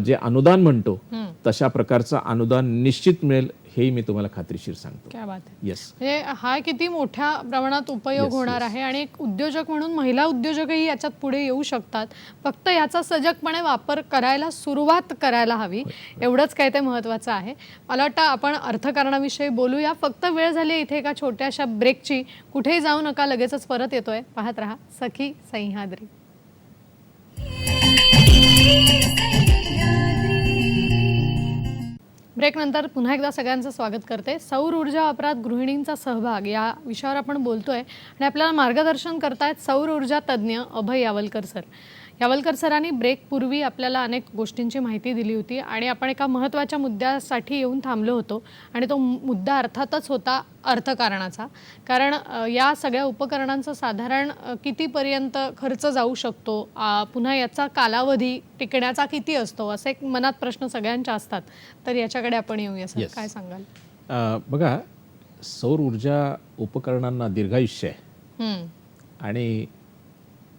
जे अनुदान म्हणतो तशा प्रकारचं अनुदान निश्चित मिळेल, हे मी तुम्हाला खात्रीशीर सांगतो. क्या बात आहे. येस. म्हणजे हा किती मोठ्या प्रमाणात उपयोग होणार आहे आणि एक उद्योजक म्हणून महिला उद्योजकही याच्यात पुढे येऊ शकतात. फक्त याचा सजगपणे वापर करायला सुरुवात करायला हवी, एवढंच काय ते महत्त्वाचं आहे. मला वाटतं आपण अर्थकारणाविषयी बोलूया. फक्त वेळ झाली इथे एका छोट्याशा ब्रेकची. कुठेही जाऊ नका, लगेचच परत येतोय. पाहत रहा सखी सह्याद्री. ब्रेकनंतर पुन्हा एकदा सगळ्यांचं स्वागत करते. सौर ऊर्जा वापरात गृहिणींचा सहभाग या विषयावर आपण बोलतोय आणि आपल्याला मार्गदर्शन करतायत सौर ऊर्जा तज्ज्ञ अभय यावलकर सर. यावलकर सरांनी ब्रेकपूर्वी आपल्याला अनेक गोष्टींची माहिती दिली होती आणि आपण एका महत्त्वाच्या मुद्द्यासाठी येऊन थांबलो होतो आणि तो मुद्दा अर्थातच होता अर्थकारणाचा. कारण या सगळ्या उपकरणांचं साधारण कितीपर्यंत खर्च जाऊ शकतो, पुन्हा याचा कालावधी टिकण्याचा किती असतो, असे एक मनात प्रश्न सगळ्यांच्या असतात. तर याच्याकडे आपण येऊया सर, काय सांगाल? बघा, सौर ऊर्जा उपकरणांना दीर्घायुष्य आहे आणि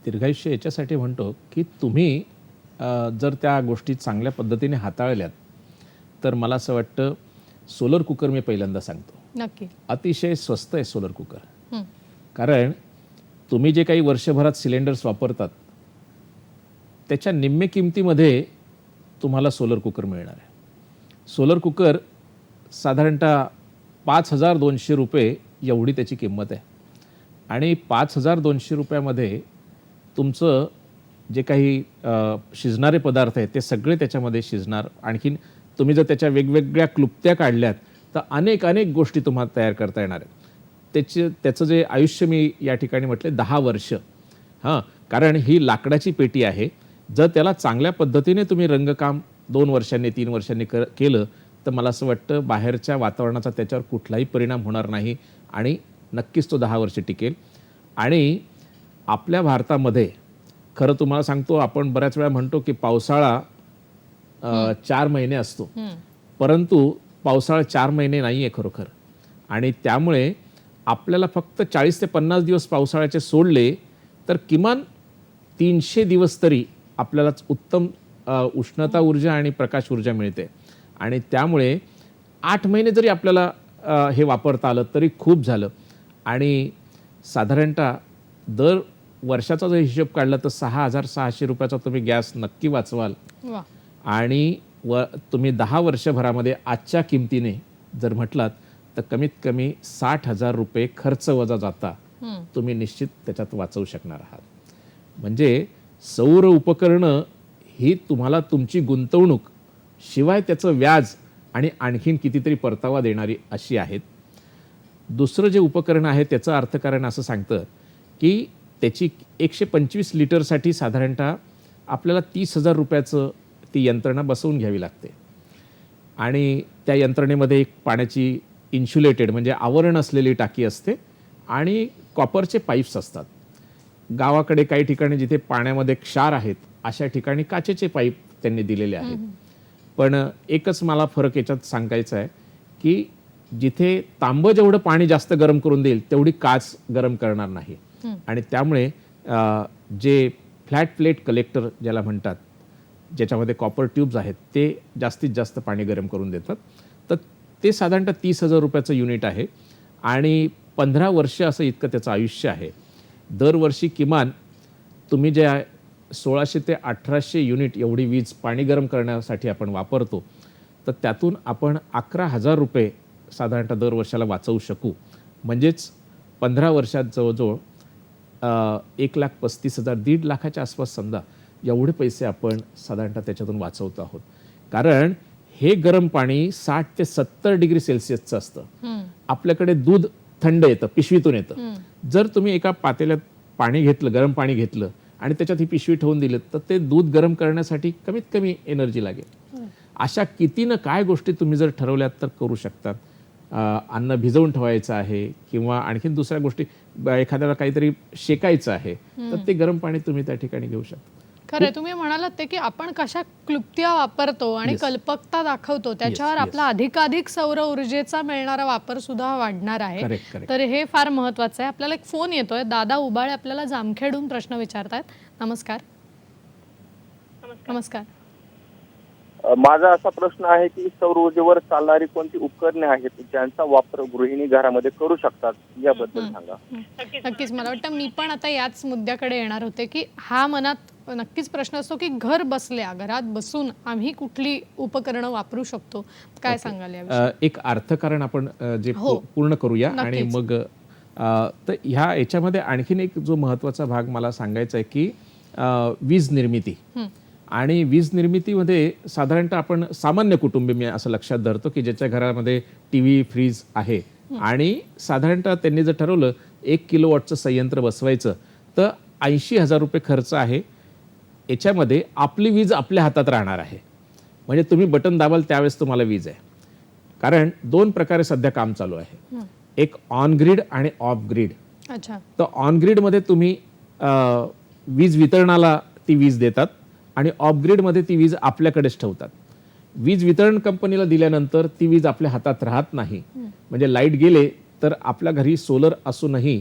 दीर्घायुष्य याच्यासाठी म्हणतो की तुम्ही जर त्या गोष्टी चांगल्या पद्धतीने हाताळल्यात तर मला असं वाटतं सोलर कुकर मी पहिल्यांदा सांगतो. नक्की. अतिशय स्वस्त आहे सोलर कुकर. कारण तुम्ही जे काही वर्षभरात सिलेंडर्स वापरतात त्याच्या निम्मे किमतीमध्ये तुम्हाला सोलर कुकर मिळणार आहे. सोलर कुकर साधारणतः 5,200 रुपये एवढी त्याची किंमत आहे. आणि 5,200 रुपयामध्ये तुमचं जे काही शिजणारे पदार्थ आहेत ते सगळे त्याच्यामध्ये शिजणार. आणखीन तुम्ही जर त्याच्या वेगवेगळ्या क्लुप्त्या काढल्यात तर अनेक अनेक गोष्टी तुम्हाला तयार करता येणार आहेत. त्याचं जे आयुष्य मी या ठिकाणी म्हटले 10 वर्ष. हां, कारण ही लाकडाची पेटी आहे. जर त्याला चांगल्या पद्धतीने तुम्ही रंगकाम 2 वर्षांनी 3 वर्षांनी केलं तर मला असं वाटतं बाहेरच्या वातावरणाचा त्याच्यावर कुठलाही परिणाम होणार नाही आणि नक्कीच तो 10 वर्ष टिकेल. आणि आपल्या भारतामध्ये खरं तुम्हाला सांगतो, आपण बऱ्याच वेळा म्हणतो की पावसाळा 4 महिने असतो, परंतु पावसाळा 4 महिने नाही आहे खरोखर. आणि त्यामुळे आपल्याला फक्त 40 ते 50 दिवस पावसाळ्याचे सोडले तर किमान 300 दिवस तरी आपल्याला उत्तम उष्णता ऊर्जा आणि प्रकाश ऊर्जा मिळते. आणि त्यामुळे 8 महिने जरी आपल्याला हे वापरता आलं तरी खूप झालं. आणि साधारणतः दर वर्षाचा जर हिशोब काढला तर 6,600 रुपयाचा तुम्ही गॅस नक्की वाचवाल. वा. आणि तुम्ही 10 वर्षभरामध्ये आजच्या किमतीने जर म्हटलात तर कमीत कमी 60,000 रुपये खर्च वजा जाता तुम्ही निश्चित त्याच्यात वाचवू शकणार आहात. म्हणजे सौर उपकरणं ही तुम्हाला तुमची गुंतवणूक शिवाय त्याचं व्याज आणि आणखीन कितीतरी परतावा देणारी अशी आहेत. दुसरं जे उपकरण आहे त्याचं अर्थकारण असं सांगतं की त्याची 125 लिटरसाठी साधारणतः आपल्याला 30,000 रुपयाचं ती यंत्रणा बसवून घ्यावी लागते. आणि त्या यंत्रणेमध्ये एक पाण्याची इन्सुलेटेड म्हणजे आवरण असलेली टाकी असते आणि कॉपरचे पाईप्स असतात. गावाकडे काही ठिकाणी जिथे पाण्यामध्ये क्षार आहेत अशा ठिकाणी काचेचे पाईप त्यांनी दिलेले आहेत. पण एकच मला फरक याच्यात सांगायचा आहे की जिथे तांबं जेवढं पाणी जास्त गरम करून देईल तेवढी काच गरम करणार नाही. आणि त्यामुळे जे फ्लॅट प्लेट कलेक्टर ज्याला म्हणतात, ज्याच्यामध्ये कॉपर ट्यूब्स आहेत, ते जास्तीत जास्त पाणी गरम करून देतात. तर ते साधारणतः 30,000 रुपयाचं युनिट आहे आणि 15 वर्ष असं इतकं त्याचं आयुष्य आहे. दरवर्षी किमान तुम्ही ज्या 1600 ते 1800 युनिट एवढी वीज पाणी गरम करण्यासाठी आपण वापरतो तर त्यातून आपण 11,000 रुपये साधारणतः दर वर्षाला वाचवू शकू. म्हणजेच 15 वर्षात जवळजवळ 1,35,000 1.5 लाखाच्या आसपास समजा एवढे पैसे आपण साधारणतः त्याच्यातून वाचवतो आहोत. कारण हे गरम पाणी 60 ते 70 डिग्री सेल्सिअसचं असतं. आपल्याकडे दूध थंड येतं, पिशवीतून येतं. जर तुम्ही एका पातेल्यात पाणी घेतलं, गरम पाणी घेतलं आणि त्याच्यात ही पिशवी ठेवून दिली तर ते दूध गरम करण्यासाठी कमीत कमी एनर्जी लागेल. अशा कितीनं काय गोष्टी तुम्ही जर ठरवल्यात तर करू शकतात. अन्न भिजवून ठेवायचं आहे किंवा आणखीन दुसऱ्या गोष्टी, एखाद्याला काहीतरी शेकायचं आहे तर ते गरम पाणी तुम्ही त्या ठिकाणी घेऊ शकता. खरं तुम्ही म्हणालात ते की आपण कशा क्लुप्त्या वापरतो आणि कल्पकता दाखवतो त्याच्यावर आपला अधिकाधिक सौर ऊर्जेचा मिळणारा वापर सुद्धा वाढणार आहे. Correct. तर हे फार महत्वाचं आहे. आपल्याला एक फोन येतोय. दादा उबाळे आपल्याला जामखेडून प्रश्न विचारतायत. नमस्कार. नमस्कार. माझा असा प्रश्न आहे की सौर ऊर्जेवर चालणारी कोणती उपकरणे आहेत ज्यांचा वापर गृहिणी घरामध्ये करू शकतात याबद्दल सांगा. नक्कीच. मला वाटतं मी पण आता याच मुद्द्याकडे येणार होते की हा मनात नक्कीच प्रश्न असतो की घर बसल्या, घरात बसून आम्ही कुठली उपकरणं वापरू शकतो. काय सांगाल याविषयी? एक अर्थकारण आपण जे पूर्ण करूया आणि मग तर याच्यामध्ये आणखीन एक जो महत्त्वाचा भाग मला सांगायचा आहे की वीज निर्मिती. आणि वीज निर्मितीमध्ये साधारणतः आपण सामान्य कुटुंबी, मी असं लक्षात धरतो की ज्याच्या घरामध्ये टीव्ही, फ्रीज आहे आणि साधारणतः त्यांनी जर ठरवलं 1 किलोवॉटचं संयंत्र बसवायचं तर 80,000 रुपये खर्च आहे. याच्यामध्ये आपली वीज आपल्या हातात राहणार आहे. म्हणजे तुम्ही बटन दाबाल त्यावेळेस तुम्हाला वीज आहे. कारण 2 प्रकारे सध्या काम चालू आहे. एक ऑन ग्रीड आणि ऑफ ग्रीड. अच्छा. तर ऑन ग्रीडमध्ये तुम्ही वीज वितरणाला ती वीज देतात आणि ऑफ ग्रीडमध्ये ती वीज आपल्याकडेच ठेवतात. वीज वितरण कंपनीला दिल्यानंतर ती वीज आपल्या हातात राहत नाही. म्हणजे लाईट गेले तर आपल्या घरी सोलर असूनही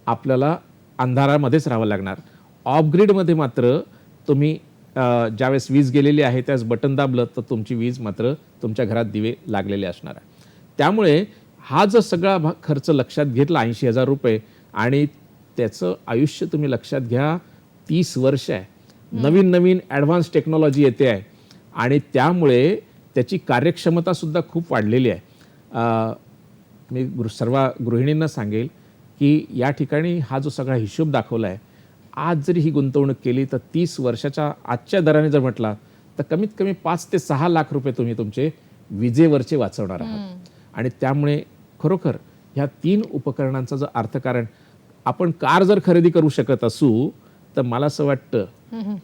आपल्याला अंधारामध्येच राहावं लागणार. ऑफ ग्रीडमध्ये मात्र तुम्ही ज्यावेळेस वीज गेलेली आहे त्यावेळेस बटन दाबलं तर तुमची वीज मात्र तुमच्या घरात दिवे लागलेले असणार आहे. त्यामुळे हा जो सगळा खर्च लक्षात घेतला 80,000 रुपये आणि त्याचं आयुष्य तुम्ही लक्षात घ्या 30 वर्ष आहे. नवीन नवीन ॲडव्हान्स टेक्नॉलॉजी येते आहे आणि त्यामुळे त्याची कार्यक्षमता सुद्धा खूप वाढलेली आहे. मी सर्व गृहिणींना सांगेल की या ठिकाणी हा जो सगळा हिशोब दाखवला आहे, आज जरी ही गुंतवणूक केली तर 30 वर्षाच्या आजच्या दराने जर म्हटला तर कमीत कमी 5 ते 6 लाख रुपये तुम्ही तुमचे विजेवरचे वाचवणार आहात. आणि त्यामुळे खरोखर ह्या 3 उपकरणांचं जर अर्थकारण, आपण कार जर खरेदी करू शकत असू तर मला असं वाटतं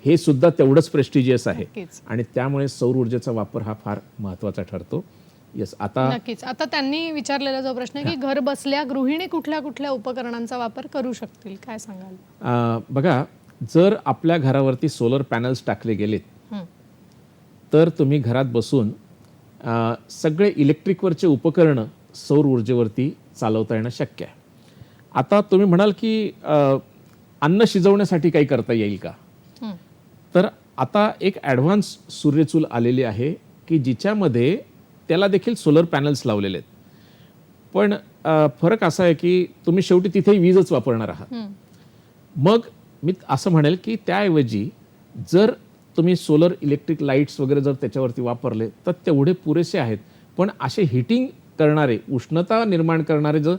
हे सुद्धा तेवढंच प्रेस्टिजियस आहे. नक्कीच. आणि त्यामुळे सौर ऊर्जेचा वापर हा फार महत्त्वाचा ठरतो. येस, आता नक्कीच. आता त्यांनी विचारलेला जो प्रश्न आहे की घर बसल्या गृहिणी कुठल्या कुठल्या उपकरणांचा वापर करू शकतील, काय सांगाल? बघा, जर आपल्या घरावरती सोलर पॅनल्स टाकले गेलेत हं. तर तुम्ही घरात बसून सगळे इलेक्ट्रिकवरचे उपकरणं सौर ऊर्जेवरती चालवता येणं शक्य आहे. आता तुम्ही म्हणाल की अन्न शिजवण्यासाठी काही करता येईल का? हं. तर आता एक ॲडव्हान्स सूर्यचूल आलेली आहे की जिच्यामध्ये त्याला देखील सोलर पॅनल्स लावलेले आहेत. पण फरक असा आहे की तुम्ही शेवटी तिथेही वीजच वापरणार आहात. मग मी असं म्हणेल की त्याऐवजी जर तुम्ही सोलर इलेक्ट्रिक लाईट्स वगैरे जर त्याच्यावरती वापरले तर तेवढे पुरेसे आहेत. पण असे हिटिंग करणारे, उष्णता निर्माण करणारे जर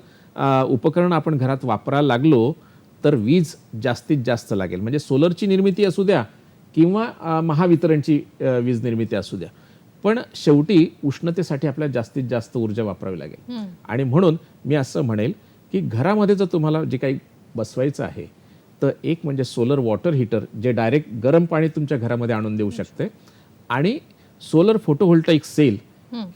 उपकरण आपण घरात वापरायला लागलो तर वीज जास्तीत जास्त लागेल. म्हणजे सोलरची निर्मिती असू द्या किंवा महावितरणची वीज निर्मिती असू द्या, पण शेवटी उष्णतेसाठी आपल्याला जास्तीत जास्त ऊर्जा वापरावी लागेल. आणि म्हणून मी असं म्हणेल की घरामध्ये जर तुम्हाला जे काही बसवायचं आहे तर एक म्हणजे सोलर वॉटर हीटर, जे डायरेक्ट गरम पाणी तुमच्या घरामध्ये आणून देऊ शकते, आणि सोलर फोटोव्होल्टाईक सेल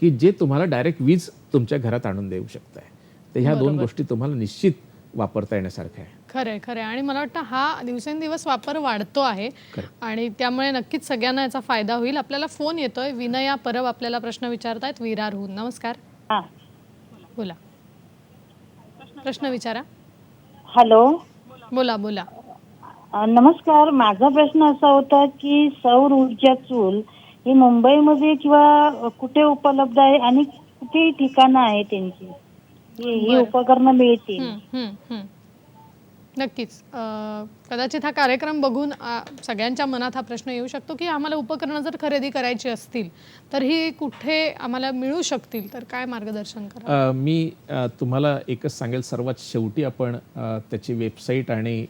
की जे तुम्हाला डायरेक्ट वीज तुमच्या घरात आणून देऊ शकत आहे. तर ह्या 2 गोष्टी तुम्हाला निश्चित वापरता येण्यासारख्या आहे. खरंय खरंय. आणि मला वाटतं हा दिवसेंदिवस वापर वाढतो आहे आणि त्यामुळे नक्कीच सगळ्यांना याचा फायदा होईल. आपल्याला फोन येतोय. विनया परब आपल्याला प्रश्न विचारतायत विरारहून. नमस्कार. हा. बोला, प्रश्न विचारा. हॅलो. बोला बोला. नमस्कार. माझा प्रश्न असा होता की सौर ऊर्जा चूल ही मुंबईमध्ये किंवा कुठे उपलब्ध आहे आणि कुठे ठिकाणं आहे त्यांची, ही उपकरणं मिळतील? नक्कीच. कदाचित हा कार्यक्रम बघून सगळ्यांच्या मनात हा प्रश्न येऊ शकतो की आम्हाला उपकरणं जर खरेदी करायची असतील तर ही कुठे आम्हाला मिळू शकतील, तर काय मार्गदर्शन करा? मी तुम्हाला एकच सांगेल, सर्वात शेवटी आपण त्याची वेबसाईट आणि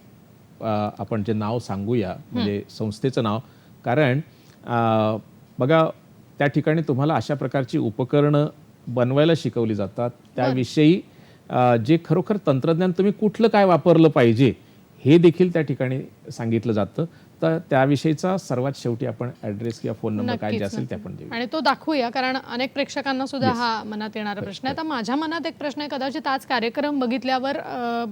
आपण जे नाव सांगूया, म्हणजे संस्थेचं नाव. कारण बघा, त्या ठिकाणी तुम्हाला अशा प्रकारची उपकरणं बनवायला शिकवली जातात. त्याविषयी जे खरोखर तंत्रज्ञान तुम्ही कुठलं काय वापरलं पाहिजे हे देखील त्या ठिकाणी सांगितलं जातं. तर त्याविषयीचा सर्वात शेवटी आपण ॲड्रेस किंवा फोन नंबर काय जे असेल ते आपण देऊ आणि तो दाखवूया, कारण अनेक प्रेक्षकांना सुद्धा हा मनात येणारा प्रश्न आहे. आता माझ्या मनात एक प्रश्न आहे, कदाचित आज कार्यक्रम बघितल्यावर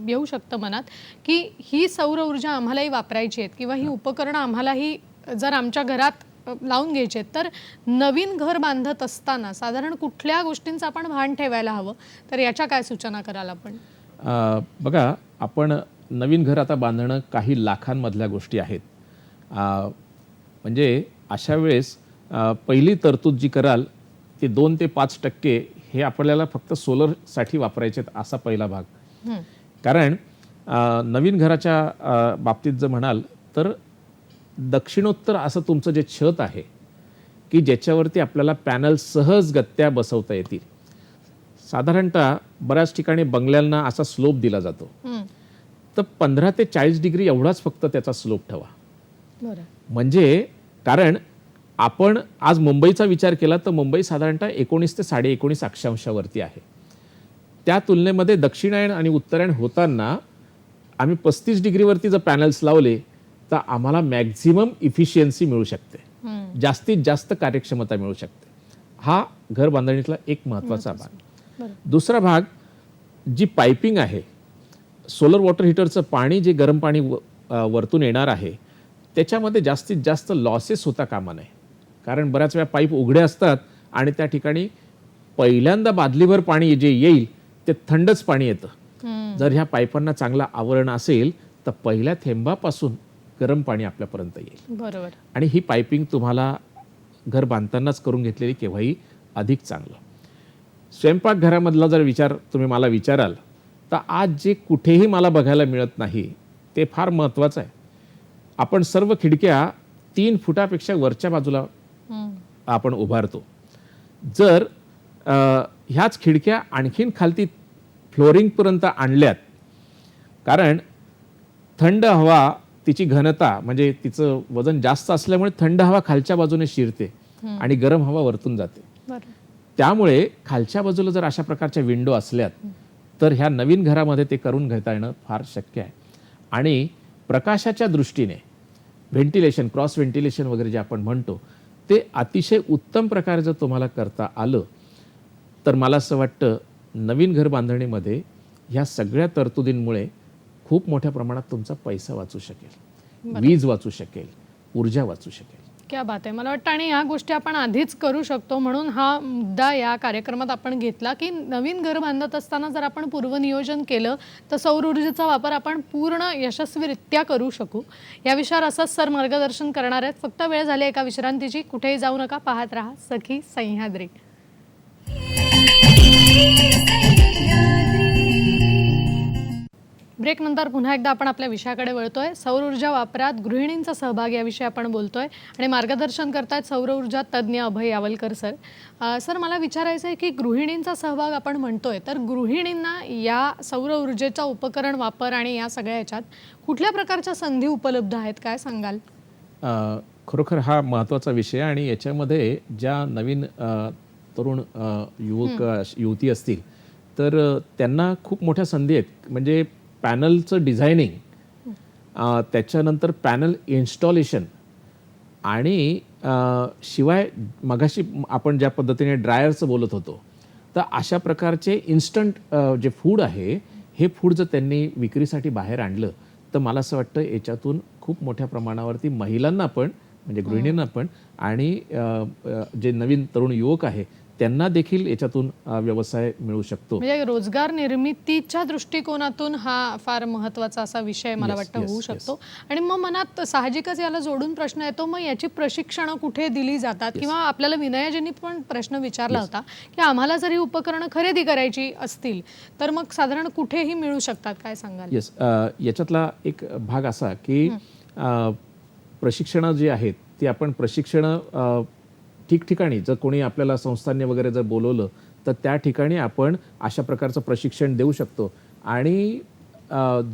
येऊ शकतं मनात, की ही सौर ऊर्जा आम्हालाही वापरायची आहेत किंवा ही उपकरणं आम्हालाही जर आमच्या घरात लावून घ्यायचे तर नवीन घर बांधत असताना साधारण कुठल्या गोष्टींचं आपण भान ठेवायला हवं, तर याच्या काय सूचना कराल आपण? बघा, आपण नवीन घर आता बांधणं काही लाखांमधल्या गोष्टी आहेत. म्हणजे अशा वेळेस पहिली तरतूद जी कराल ती 2 ते 5% हे आपल्याला फक्त सोलरसाठी वापरायचे असा पहिला भाग. कारण नवीन घराच्या बाबतीत जर म्हणाल तर दक्षिणोत्तर असं तुमचं जे छत आहे की ज्याच्यावरती आपल्याला पॅनल सहजगत्या बसवता येतील. साधारणतः बऱ्याच ठिकाणी बंगल्यांना असा स्लोप दिला जातो, तर 15 ते 40 डिग्री एवढाच फक्त त्याचा स्लोप ठेवा. म्हणजे कारण आपण आज मुंबईचा विचार केला तर मुंबई साधारणतः 19 ते 19.5 अक्षांशावरती आहे. त्या तुलनेमध्ये दक्षिणायन आणि उत्तरायण होताना आम्ही 35 डिग्रीवरती जर पॅनल्स लावले तर आम्हाला मॅक्झिमम इफिशियन्सी मिळू शकते, जास्तीत जास्त कार्यक्षमता मिळू शकते. हा घर बांधणीतला एक महत्त्वाचा भाग. दुसरा भाग, जी पायपिंग आहे, सोलर वॉटर हीटरचं पाणी, जे गरम पाणी वरतून येणार आहे त्याच्यामध्ये जास्तीत जास्त लॉसेस होता कामा नये. कारण बऱ्याच वेळा पाईप उघडे असतात आणि त्या ठिकाणी पहिल्यांदा बादलीभर पाणी जे येईल ते थंडच पाणी येतं. जर ह्या पाईपांना चांगलं आवरण असेल तर पहिल्या थेंबापासून गरम पाणी आपल्यापर्यंत येईल. बरोबर. आणि ही पायपिंग तुम्हाला घर बांधतानाच करून घेतलेली केव्हाही अधिक चांगलं. स्वयंपाकघरामधला जर विचार तुम्ही मला विचाराल तर आज जे कुठेही मला बघायला मिळत नाही ते फार महत्त्वाचं आहे. आपण सर्व खिडक्या 3 फुटापेक्षा वरच्या बाजूला आपण उभारतो. जर ह्याच खिडक्या आणखीन खालती फ्लोरिंगपर्यंत आणल्यात कारण थंड हवा तिची घनता म्हणजे तिचं वजन जास्त असल्यामुळे थंड हवा खालच्या बाजूने शिरते आणि गरम हवा वरतून जाते. बरं. त्यामुळे खालच्या बाजूला जर अशा प्रकारच्या विंडो असल्यात तर ह्या नवीन घरामध्ये ते करून घेता येणं फार शक्य आहे. आणि प्रकाशाच्या दृष्टीने व्हेंटिलेशन, क्रॉस व्हेंटिलेशन वगैरे जे आपण म्हणतो ते अतिशय उत्तम प्रकारे जर तुम्हाला करता आलं तर मला असं वाटतं नवीन घर बांधणीमध्ये ह्या सगळ्या तरतुदींमुळे खूप मोठ्या प्रमाणात तुमचा पैसा वाचू शकेल, वीज वाचू शकेल, ऊर्जा वाचू शकेल. क्या बात आहे. मला वाटतं आणि ह्या गोष्टी आपण आधीच करू शकतो म्हणून हा मुद्दा या कार्यक्रमात आपण घेतला की नवीन घर बांधत असताना जर आपण पूर्वनियोजन केलं तर सौर ऊर्जेचा वापर आपण पूर्ण यशस्वीरित्या करू शकू. या विषयावर असंच सर मार्गदर्शन करणार आहेत. फक्त वेळ झाली एका विश्रांतीची. कुठेही जाऊ नका, पाहत राहा सखी सह्याद्री. ब्रेक नंतर पुन्हा एकदा आपण आपल्या विषयाकडे वळतोय. सौर ऊर्जा वापरात गृहिणींचा सहभाग याविषयी आपण बोलतोय आणि मार्गदर्शन करतायत सौर ऊर्जा तज्ज्ञ अभय यावलकर सर. सर मला विचारायचं आहे की गृहिणींचा सहभाग आपण म्हणतोय तर गृहिणींना या सौर ऊर्जेचा उपकरण वापर आणि या सगळ्या ह्याच्यात कुठल्या प्रकारच्या संधी उपलब्ध आहेत, काय सांगाल? खरोखर हा महत्त्वाचा विषय आणि याच्यामध्ये ज्या नवीन तरुण युवती असतील तर त्यांना खूप मोठ्या संधी आहेत. म्हणजे पॅनलचं डिझायनिंग, त्याच्यानंतर पॅनल इन्स्टॉलेशन आणि शिवाय मगाशी आपण ज्या पद्धतीने ड्रायरचं बोलत होतो तर अशा प्रकारचे इन्स्टंट जे फूड आहे हे फूड जर त्यांनी विक्रीसाठी बाहेर आणलं तर मला असं वाटतं याच्यातून खूप मोठ्या प्रमाणावरती महिलांना पण म्हणजे गृहिणींना पण आणि जे नवीन तरुण युवक आहे त्यांना देखील याच्यातून व्यवसाय मिळू शकतो. म्हणजे रोजगार निर्मितीच्या दृष्टिकोनातून हा फार महत्त्वाचा असा विषय मला वाटतं होऊ शकतो. आणि मग मनात साहजिकच याला जोडून प्रश्न येतो, मग याची प्रशिक्षणं कुठे दिली जातात? किंवा आपल्याला विनयाजींनी पण प्रश्न विचारला होता की आम्हाला जर ही उपकरणं खरेदी करायची असतील तर मग साधारण कुठेही मिळू शकतात, काय सांगाल? येस, याच्यातला एक भाग असा की प्रशिक्षणं जी आहेत ती आपण प्रशिक्षणं ठिकठिकाणी जर कोणी आपल्याला संस्थांनी वगैरे जर बोलवलं तर त्या ठिकाणी आपण अशा प्रकारचं प्रशिक्षण देऊ शकतो. आणि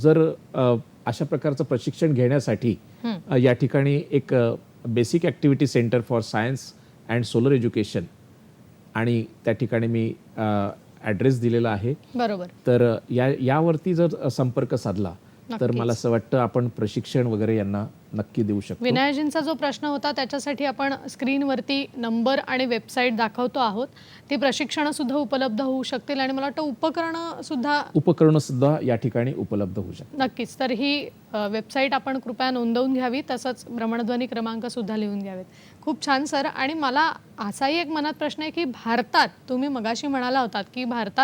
जर अशा प्रकारचं प्रशिक्षण घेण्यासाठी या ठिकाणी एक basic activity centre for science and solar education आणि त्या ठिकाणी मी ॲड्रेस दिलेला आहे. बरोबर. तर यावरती जर संपर्क साधला तर मला असं वाटतं आपण प्रशिक्षण वगैरे यांना नक्की देऊ शकतो. विनयाजींचा जो प्रश्न होता त्याच्यासाठी आपण स्क्रीनवरती नंबर आणि वेबसाईट दाखवतो आहोत. ती प्रशिक्षणं सुद्धा उपलब्ध होऊ शकतील आणि मला वाटतं उपकरणं सुद्धा या ठिकाणी उपलब्ध होऊ शकतात. नक्कीच. तर ही वेबसाईट आपण कृपया नोंदवून घ्यावी, तसंच भ्रमणध्वनी क्रमांक सुद्धा लिहून घ्यावेत. खूप छान सर. आणि मला असाही एक मनात प्रश्न आहे की भारतात, तुम्ही मगाशी म्हणाला होतात की भारत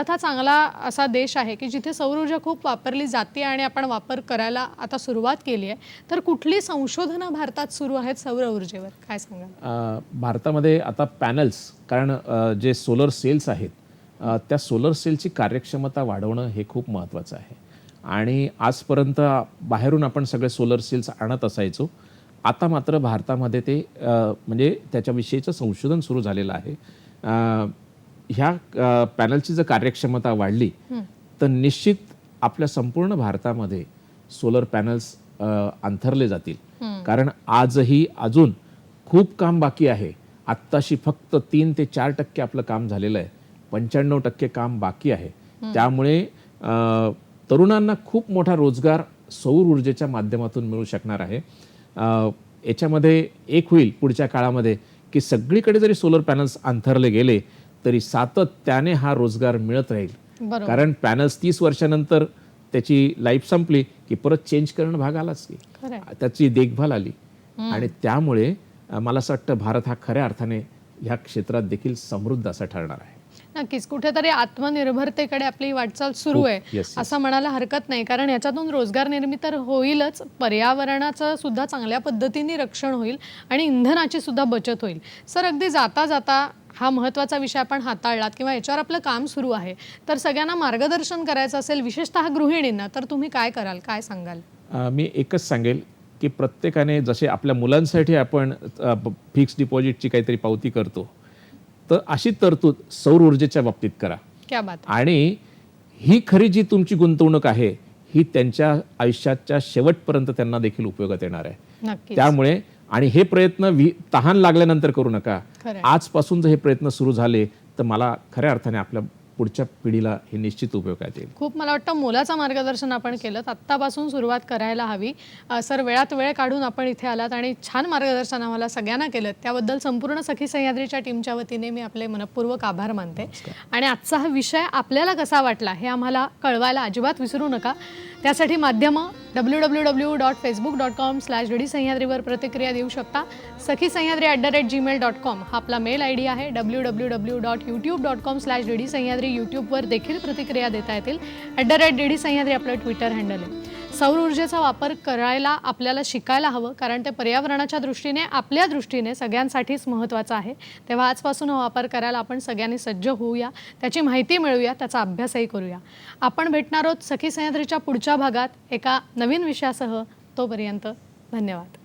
हा चांगला असा देश आहे की जिथे सौर ऊर्जा खूप वापरली जाते आणि आपण वापर करायला आता सुरुवात केली आहे. तर कुठली संशोधनं भारतात सुरू आहेत सौर ऊर्जेवर, काय सांगाल? भारतामध्ये आता पॅनल्स, कारण जे सोलर सेल्स आहेत त्या सोलर सेलची कार्यक्षमता वाढवणं हे खूप महत्त्वाचं आहे. आणि आजपर्यंत बाहेरून आपण सगळे सोलर सेल्स आणत असायचो. आता मात्र भारतामध्ये ते म्हणजे त्याच्याविषयीचं संशोधन सुरू झालेलं आहे. ह्या पॅनलची जर कार्यक्षमता वाढली तर निश्चित आपल्या संपूर्ण भारतामध्ये सोलर पॅनल्स अंथरले जातील. कारण आजही अजून खूप काम बाकी आहे. आत्ताशी फक्त 3 ते 4% आपलं काम झालेलं आहे. 95% काम बाकी आहे. त्यामुळे तरुणांना खूप मोठा रोजगार सौर ऊर्जेच्या माध्यमातून मिळू शकणार आहे. याच्यामध्ये एक होईल पुढच्या काळामध्ये की सगळीकडे जरी सोलर पॅनल्स अंथरले गेले तरी सातत्याने हा रोजगार मिळत राहील. कारण पॅनल्स 30 वर्षानंतर त्याची लाईफ संपली की परत चेंज करणं भाग आलाच की, त्याची देखभाल आली. आणि त्यामुळे मला असं वाटतं भारत हा खऱ्या अर्थाने ह्या क्षेत्रात देखील समृद्ध असा ठरणार आहे. नक्कीच. कुठेतरी आत्मनिर्भरतेकडे आपली वाटचाल सुरू आहे असं म्हणायला हरकत नाही. कारण याच्यातून रोजगार निर्मिती तर होईलच, पर्यावरणाचं सुद्धा चांगल्या पद्धतीने रक्षण होईल आणि इंधनाची सुद्धा बचत होईल. सर, अगदी जाता जाता हा महत्त्वाचा विषय आपण हाताळलात किंवा याच्यावर आपलं काम सुरू आहे, तर सगळ्यांना मार्गदर्शन करायचं असेल, विशेषतः गृहिणींना, तर तुम्ही काय कराल, काय सांगाल? मी एकच सांगेल की प्रत्येकाने जसे आपल्या मुलांसाठी आपण फिक्स डिपॉझिटची काहीतरी पावती करतो तर अशी तरतूद सौर ऊर्जेच्या बाबतीत करा. क्या बात. आणि ही खरी जी तुमची गुंतवणूक आहे ही त्यांच्या आयुष्याच्या शेवटपर्यंत त्यांना देखील उपयोगात येणार आहे. नक्कीच. त्यामुळे आणि हे प्रयत्न तहान लागल्यानंतर करू नका. खरंय. आजपासून जर हे प्रयत्न सुरू झाले तर मला खऱ्या अर्थाने आपल्या पुढच्या पिढीला हे निश्चित उपयोगात येईल. खूप मला वाटतं मोलाचं मार्गदर्शन आपण केलं. आत्तापासून सुरुवात करायला हवी. सर, वेळात वेळ काढून आपण इथे आलात आणि छान मार्गदर्शन आम्हाला सगळ्यांना केलं. त्याबद्दल संपूर्ण सखी सह्याद्रीच्या टीमच्या वतीने मी आपले मनपूर्वक आभार मानते. आणि आजचा हा विषय आपल्याला कसा वाटला हे आम्हाला कळवायला अजिबात विसरू नका. त्यासाठी माध्यमं www.facebook.com/dd सह्याद्रीवर प्रतिक्रिया देऊ शकता. सखी सह्याद्री @gmail.com हा आपला मेल ID आहे. www.youtube.com/dd सह्याद्री यूट्यूबवर देखील प्रतिक्रिया देता येतील. @dd सह्याद्री आपलं ट्विटर हँडल आहे. सौर ऊर्जेचा वापर करायला आपल्याला शिकायला हवं, कारण ते पर्यावरणाच्या दृष्टीने, आपल्या दृष्टीने सगळ्यांसाठीच महत्त्वाचं आहे. तेव्हा आजपासून हा वापर करायला आपण सगळ्यांनी सज्ज होऊया, त्याची माहिती मिळूया, त्याचा अभ्यासही करूया. आपण भेटणार आहोत सखी सह्याद्रीच्या पुढच्या भागात एका नवीन विषयासह. तोपर्यंत धन्यवाद.